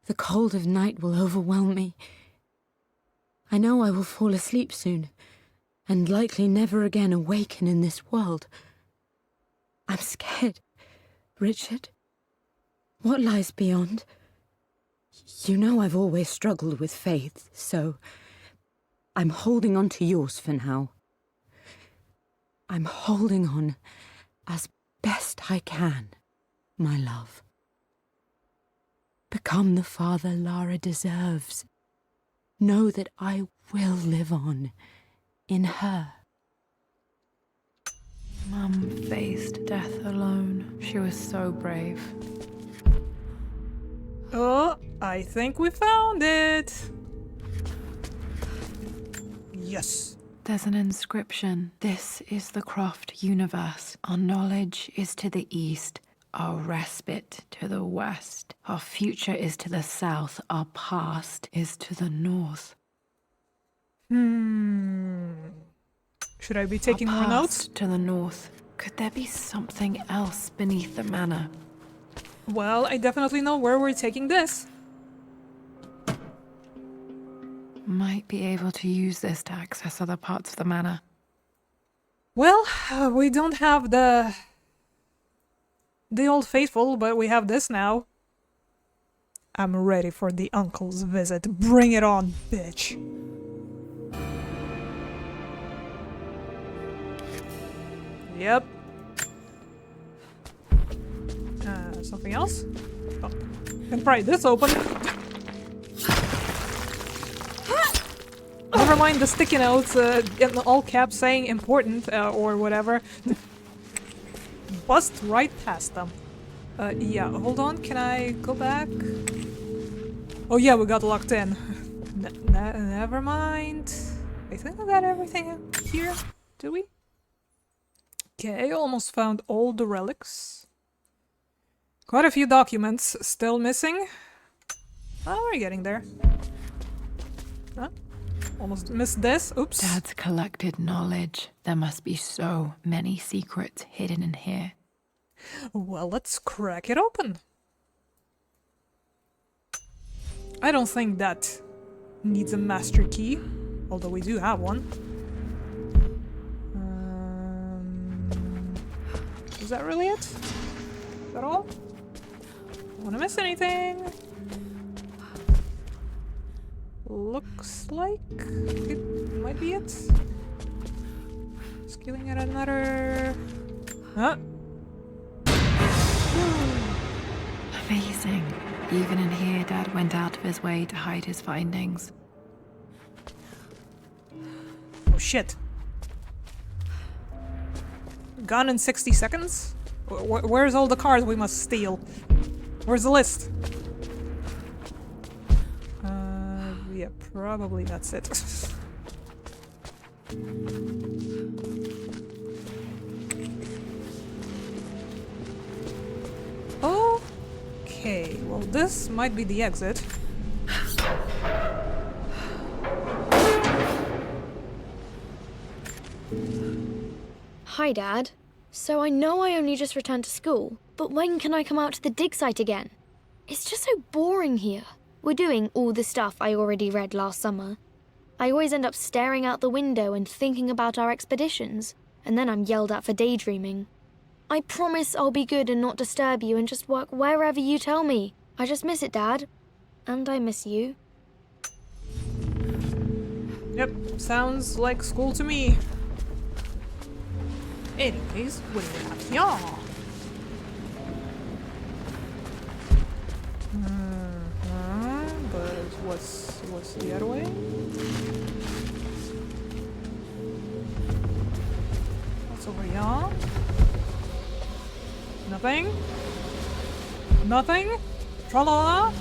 E: The cold of night will overwhelm me. I know I will fall asleep soon, and likely never again awaken in this world. I'm scared. Richard, what lies beyond? You know I've always struggled with faith, so I'm holding on to yours for now. I'm holding on as best I can, my love. Become the father Lara deserves. Know that I will live on in her.
B: Mum faced death alone. She was so brave.
A: Oh, I think we found it. Yes.
B: There's an inscription. This is the Croft universe. Our knowledge is to the east. Our respite to the west. Our future is to the south. Our past is to the north.
A: Should I be taking
B: Our
A: more
B: past
A: notes?
B: to the north. Could there be something else beneath the manor?
A: Well, I definitely know where we're taking this.
B: Might be able to use this to access other parts of the manor.
A: Well, we don't have the Old Faithful, but we have this now. I'm ready for the uncle's visit. Bring it on, bitch. Yep. Something else? Oh, can pry this open. Never mind the sticky notes in all caps saying important or whatever. Bust right past them. Yeah, hold on, can I go back? Oh yeah, we got locked in. Never mind. I think I got everything here. Do we? Okay, almost found all the relics. Quite a few documents still missing. Oh, we're getting there. Huh? Almost missed this. Oops.
B: Dad's collected knowledge. There must be so many secrets hidden in here.
A: Well, let's crack it open. I don't think that needs a master key, although we do have one. Is that really it? Is that all? Don't wanna miss anything. Looks like it might be it. Skilling at another. Huh?
B: Amazing. Even in here, Dad went out of his way to hide his findings.
A: Oh shit. Gone in 60 seconds? Where's all the cars we must steal? Where's the list? Yeah, probably that's it. Okay, well this might be the exit.
F: Hi, Dad. So I know I only just returned to school, but when can I come out to the dig site again? It's just so boring here. We're doing all the stuff I already read last summer. I always end up staring out the window and thinking about our expeditions, and then I'm yelled at for daydreaming. I promise I'll be good and not disturb you and just work wherever you tell me. I just miss it, Dad. And I miss you.
A: Yep, sounds like school to me. Anyways, what do we have here? But what's the other way? What's over here? Nothing? Nothing? Tra-la-la?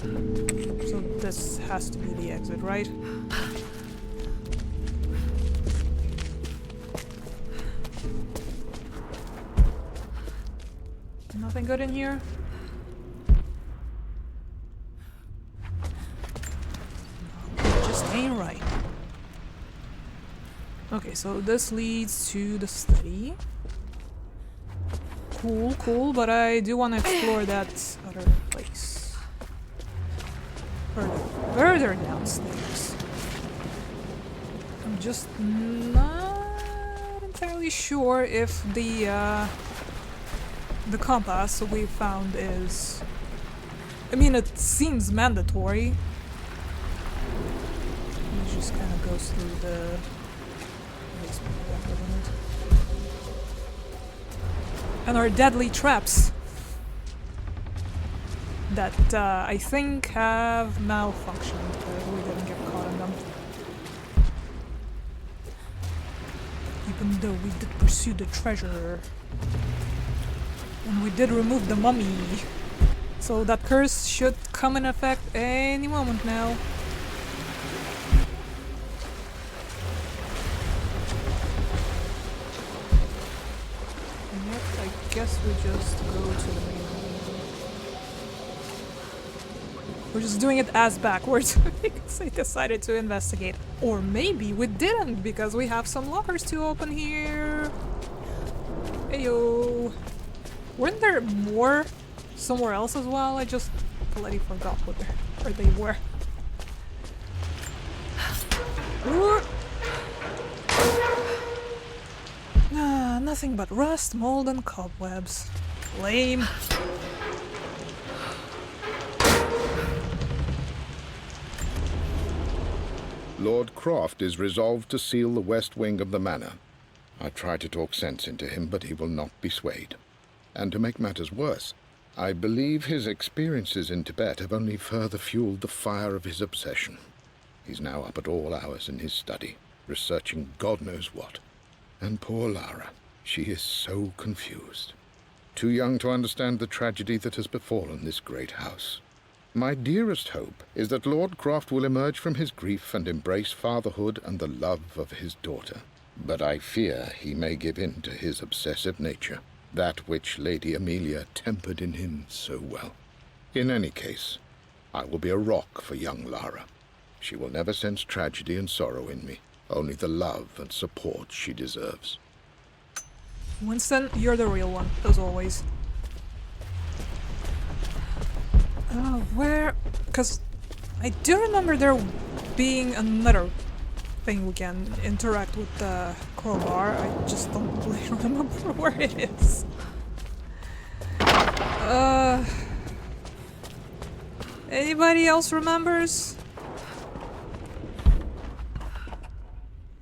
A: So this has to be the exit, right? Nothing good in here? Just ain't right. Okay, so this leads to the study. Cool, cool, but I do want to explore that other place. Further downstairs. I'm just not entirely sure if the compass we found is... I mean, it seems mandatory. It just kind of goes through the basement, doesn't it? And our deadly traps that I think have malfunctioned, but we didn't get caught in them. Even though we did pursue the treasure. And we did remove the mummy. So that curse should come in effect any moment now. And yet, I guess we just go to the main room. We're just doing it as backwards because I decided to investigate. Or maybe we didn't because we have some lockers to open here. Heyo. Weren't there more somewhere else as well? I just bloody forgot where they were. Nothing but rust, mold, and cobwebs. Lame.
G: Lord Croft is resolved to seal the west wing of the manor. I try to talk sense into him, but he will not be swayed. And to make matters worse, I believe his experiences in Tibet have only further fueled the fire of his obsession. He's now up at all hours in his study, researching God knows what. And poor Lara, she is so confused. Too young to understand the tragedy that has befallen this great house. My dearest hope is that Lord Croft will emerge from his grief and embrace fatherhood and the love of his daughter. But I fear he may give in to his obsessive nature, that which Lady Amelia tempered in him so well. In any case, I will be a rock for young Lara. She will never sense tragedy and sorrow in me, only the love and support she deserves.
A: Winston, you're the real one, as always. Where... Because I do remember there being another thing we can interact with the crowbar. I just don't really remember where it is. Anybody else remembers?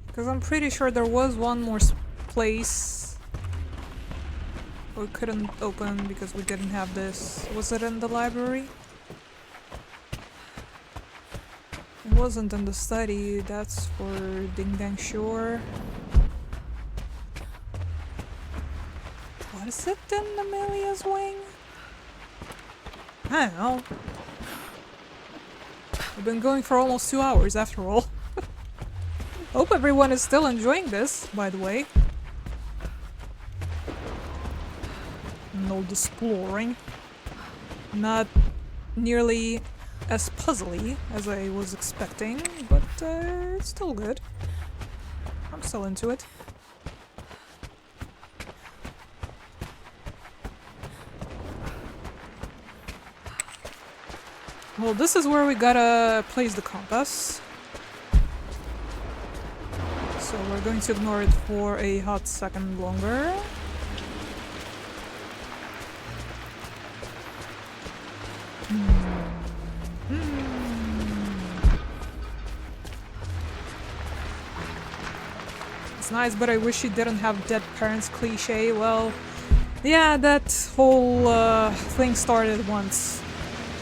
A: Because I'm pretty sure there was one more place we couldn't open because we didn't have this. Was it in the library? It wasn't in the study, that's for Ding Dang Shore. Was it in Amelia's wing? I don't know. We've been going for almost 2 hours after all. Hope everyone is still enjoying this, by the way. No exploring. Not nearly as puzzly as I was expecting, but it's still good. I'm still into it. Well, this is where we gotta place the compass. So we're going to ignore it for a hot second longer. It's nice, but I wish it didn't have dead parents cliche. Well, yeah, that whole thing started once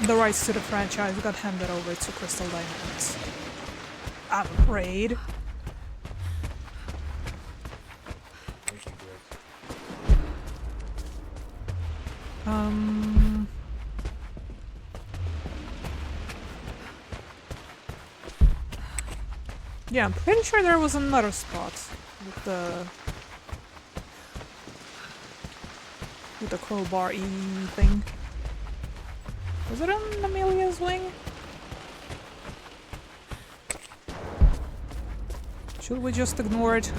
A: the rights to the franchise got handed over to Crystal Dynamics. I'm afraid. Yeah, I'm pretty sure there was another spot with the crowbar-y thing. Was it on Amelia's wing? Should we just ignore it?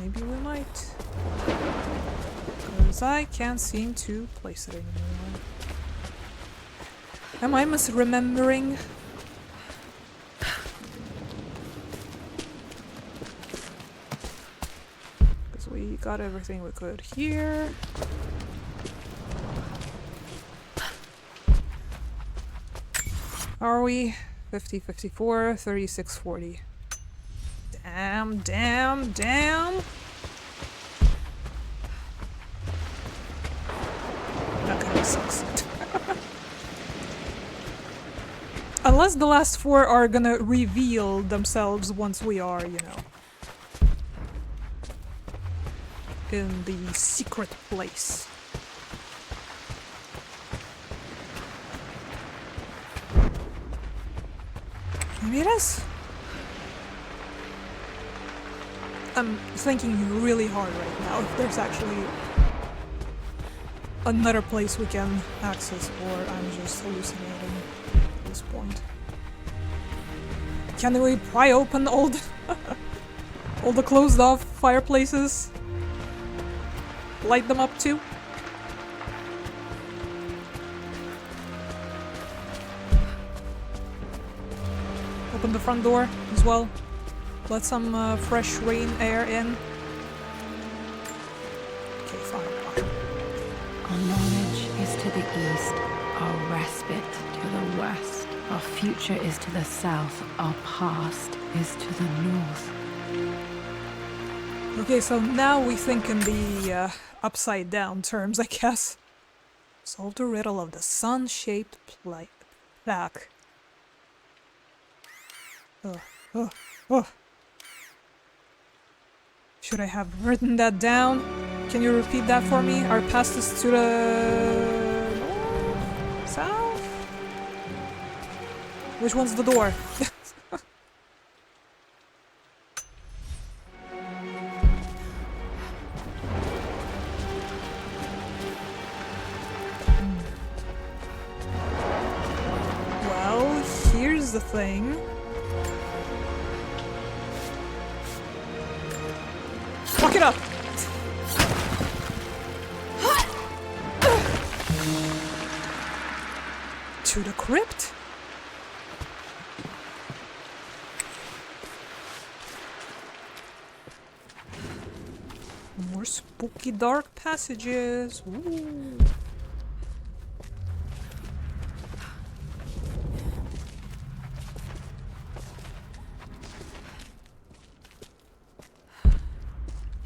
A: Maybe we might. Because I can't seem to place it anymore. Am I misremembering? Because we got everything we could here. Are we? 50, 54, 36, 40. Damn, damn, damn! That kind of sucks. Unless the last four are gonna reveal themselves once we are, you know, in the secret place. Maybe it is. I'm thinking really hard right now if there's actually another place we can access, or I'm just hallucinating at this point. Can we pry open all the closed off fireplaces? Light them up too? Open the front door as well. Let some fresh rain air in. Okay, fine.
B: Our knowledge is to the east, our respite to the west. Our future is to the south, our past is to the north.
A: Okay, so now we think in the upside down terms, I guess. Solve the riddle of the sun-shaped plaque. Should I have written that down? Can you repeat that for me? Our past is to the north? South? Which one's the door? Well, here's the thing. Fuck it up! To the crypt? More spooky dark passages. Ooh.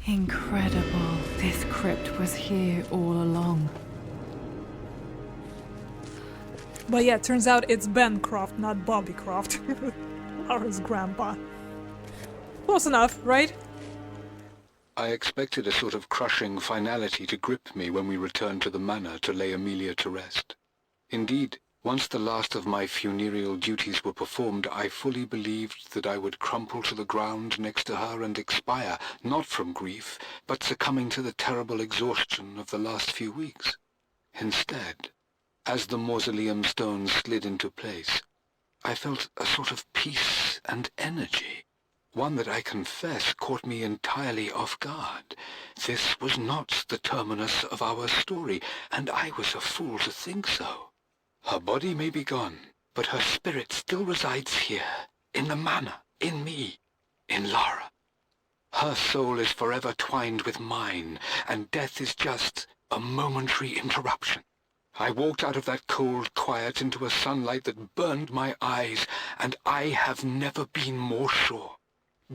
B: Incredible. This crypt was here all along.
A: But yeah, turns out it's Ben Croft, not Bobby Croft. Laura's grandpa. Close enough, right?
D: I expected a sort of crushing finality to grip me when we returned to the manor to lay Amelia to rest. Indeed, once the last of my funereal duties were performed, I fully believed that I would crumple to the ground next to her and expire, not from grief, but succumbing to the terrible exhaustion of the last few weeks. Instead, as the mausoleum stones slid into place, I felt a sort of peace and energy, one that I confess caught me entirely off guard. This was not the terminus of our story, and I was a fool to think so. Her body may be gone, but her spirit still resides here, in the manor, in me, in Lara. Her soul is forever twined with mine, and death is just a momentary interruption. I walked out of that cold quiet into a sunlight that burned my eyes, and I have never been more sure.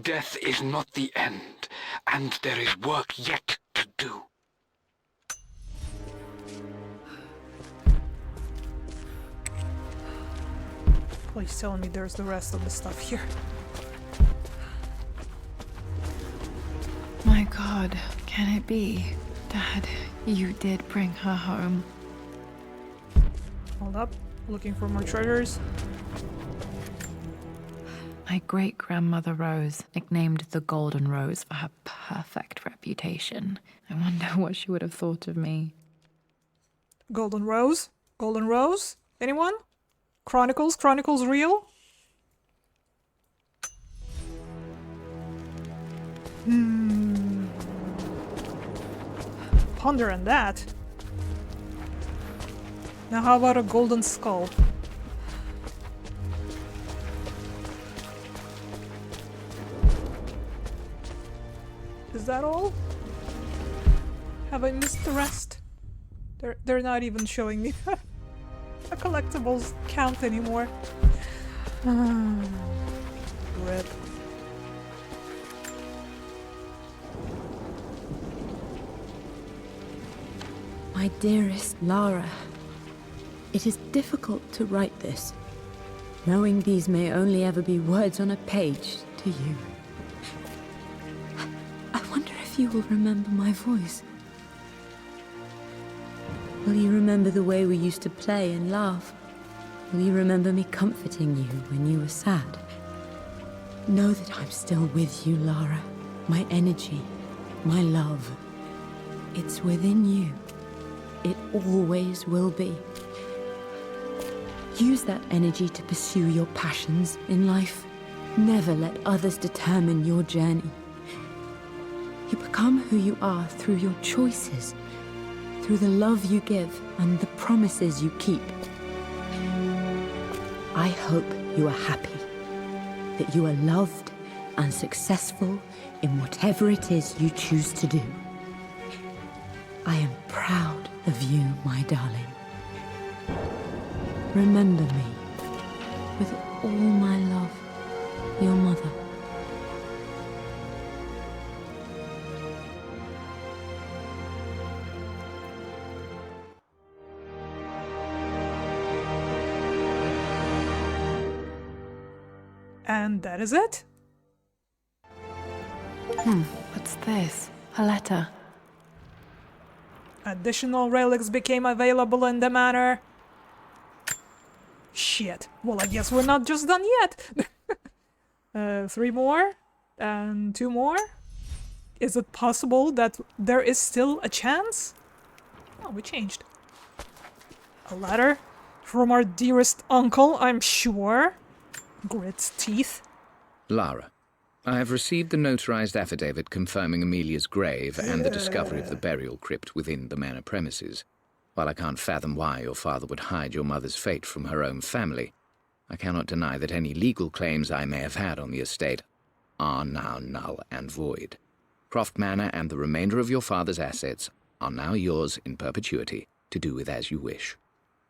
D: Death is not the end, and there is work yet to do.
A: Please tell me there's the rest of the stuff here.
B: God, can it be? Dad, you did bring her home.
A: Hold up. Looking for more treasures.
B: My great-grandmother Rose, nicknamed the Golden Rose for her perfect reputation. I wonder what she would have thought of me.
A: Golden Rose? Golden Rose? Anyone? Chronicles? Chronicles real? Ponder on that. Now how about a golden skull? Is that all? Have I missed the rest? They're not even showing me a collectibles count anymore. Rip.
E: My dearest Lara, it is difficult to write this, knowing these may only ever be words on a page to you. I wonder if you will remember my voice. Will you remember the way we used to play and laugh? Will you remember me comforting you when you were sad? Know that I'm still with you, Lara. My energy, my love. It's within you. It always will be. Use that energy to pursue your passions in life. Never let others determine your journey. You become who you are through your choices, through the love you give and the promises you keep. I hope you are happy, that you are loved and successful in whatever it is you choose to do. I am proud of you, my darling. Remember me, with all my love, your mother.
A: And that is it?
B: What's this? A letter.
A: Additional relics became available in the manor. Shit. Well, I guess we're not just done yet. 3 more? And 2 more? Is it possible that there is still a chance? Oh, we changed. A letter? From our dearest uncle, I'm sure. Grits teeth.
C: Lara, I have received the notarized affidavit confirming Amelia's grave and the discovery of the burial crypt within the manor premises. While I can't fathom why your father would hide your mother's fate from her own family, I cannot deny that any legal claims I may have had on the estate are now null and void. Croft Manor and the remainder of your father's assets are now yours in perpetuity to do with as you wish.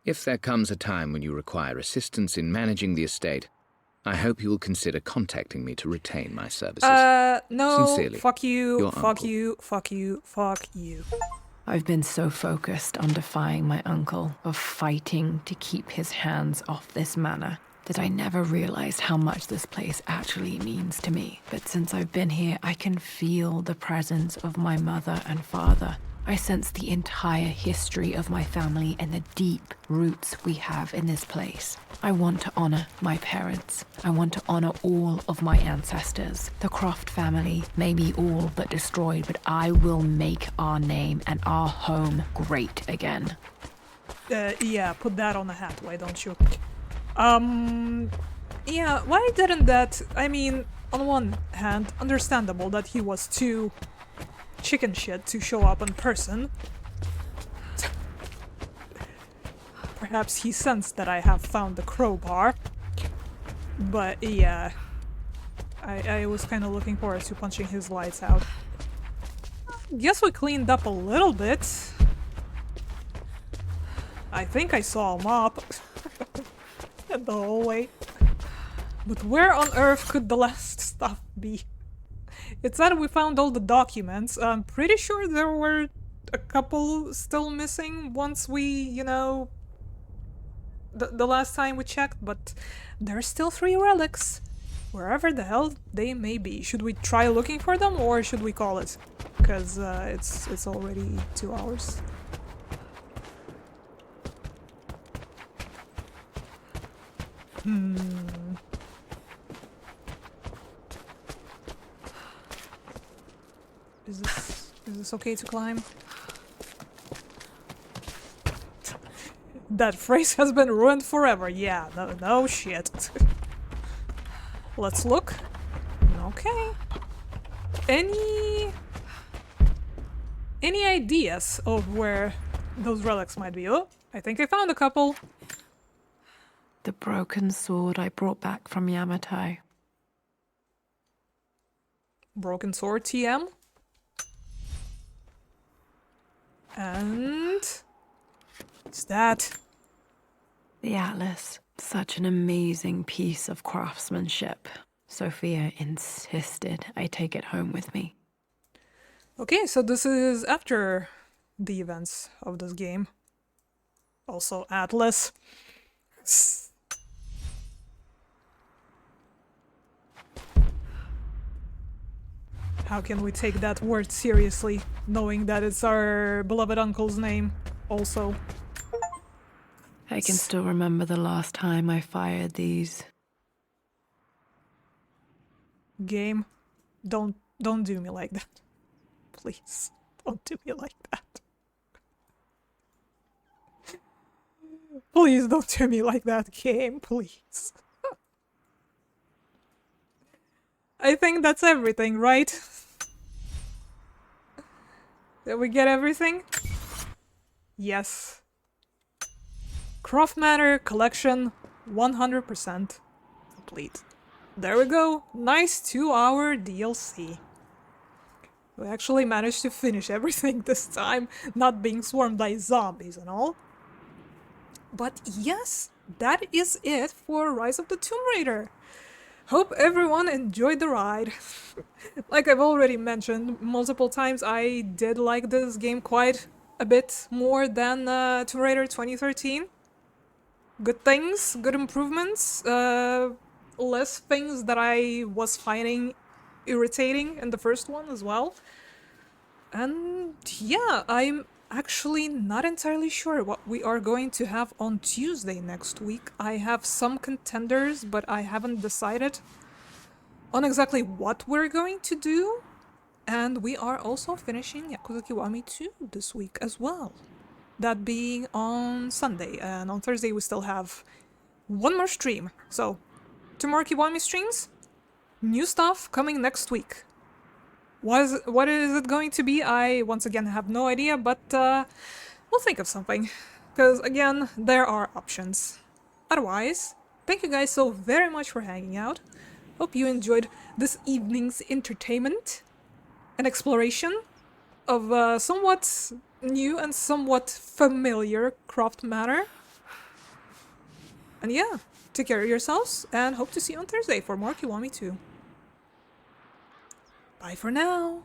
C: If there comes a time when you require assistance in managing the estate, I hope you will consider contacting me to retain my services.
A: No.
C: Sincerely,
A: Fuck you,
C: your
A: fuck
C: uncle.
A: you, fuck you, fuck you.
B: I've been so focused on defying my uncle, of fighting to keep his hands off this manor, that I never realized how much this place actually means to me. But since I've been here, I can feel the presence of my mother and father. I sense the entire history of my family and the deep roots we have in this place. I want to honor my parents. I want to honor all of my ancestors. The Croft family may be all but destroyed, but I will make our name and our home great again.
A: Yeah, put that on a hat, why don't you? Yeah, why didn't that... I mean, on one hand, understandable that he was too chicken shit to show up in person. Perhaps he sensed that I have found the crowbar. But yeah, I was kind of looking forward to punching his lights out. Guess we cleaned up a little bit. I think I saw a mop in the hallway. But where on earth could the last stuff be? It said we found all the documents. I'm pretty sure there were a couple still missing once we, you know, the last time we checked, but there's still 3 relics. Wherever the hell they may be. Should we try looking for them or should we call it? Because it's already 2 hours. Is this okay to climb? That phrase has been ruined forever. Yeah, no shit. Let's look. Okay. Any ideas of where those relics might be? Oh, I think I found a couple.
B: The broken sword I brought back from Yamato.
A: Broken sword TM. And what's that?
B: The Atlas. Such an amazing piece of craftsmanship. Sophia insisted I take it home with me.
A: Okay, so this is after the events of this game. Also Atlas. How can we take that word seriously, knowing that it's our beloved uncle's name also?
B: I can still remember the last time I fired these.
A: Game, don't do me like that. Please, don't do me like that. Please don't do me like that, game, please. I think that's everything, right? Did we get everything? Yes. Croft Manor collection 100% complete. There we go. Nice 2-hour DLC. We actually managed to finish everything this time, not being swarmed by zombies and all. But yes, that is it for Rise of the Tomb Raider. Hope everyone enjoyed the ride. Like I've already mentioned multiple times, I did like this game quite a bit more than Tomb Raider 2013. Good things, good improvements, less things that I was finding irritating in the first one as well. And yeah, I'm actually not entirely sure what we are going to have on Tuesday next week. I have some contenders, but I haven't decided on exactly what we're going to do. And we are also finishing Yakuza Kiwami 2 this week as well. That being on Sunday, and on Thursday we still have one more stream. So, 2 more Kiwami streams, new stuff coming next week. What is it going to be? I, once again, have no idea, but we'll think of something. Because, again, there are options. Otherwise, thank you guys so very much for hanging out. Hope you enjoyed this evening's entertainment and exploration of somewhat new and somewhat familiar Croft Manor. And yeah, take care of yourselves, and hope to see you on Thursday for more Kiwami 2. Bye for now!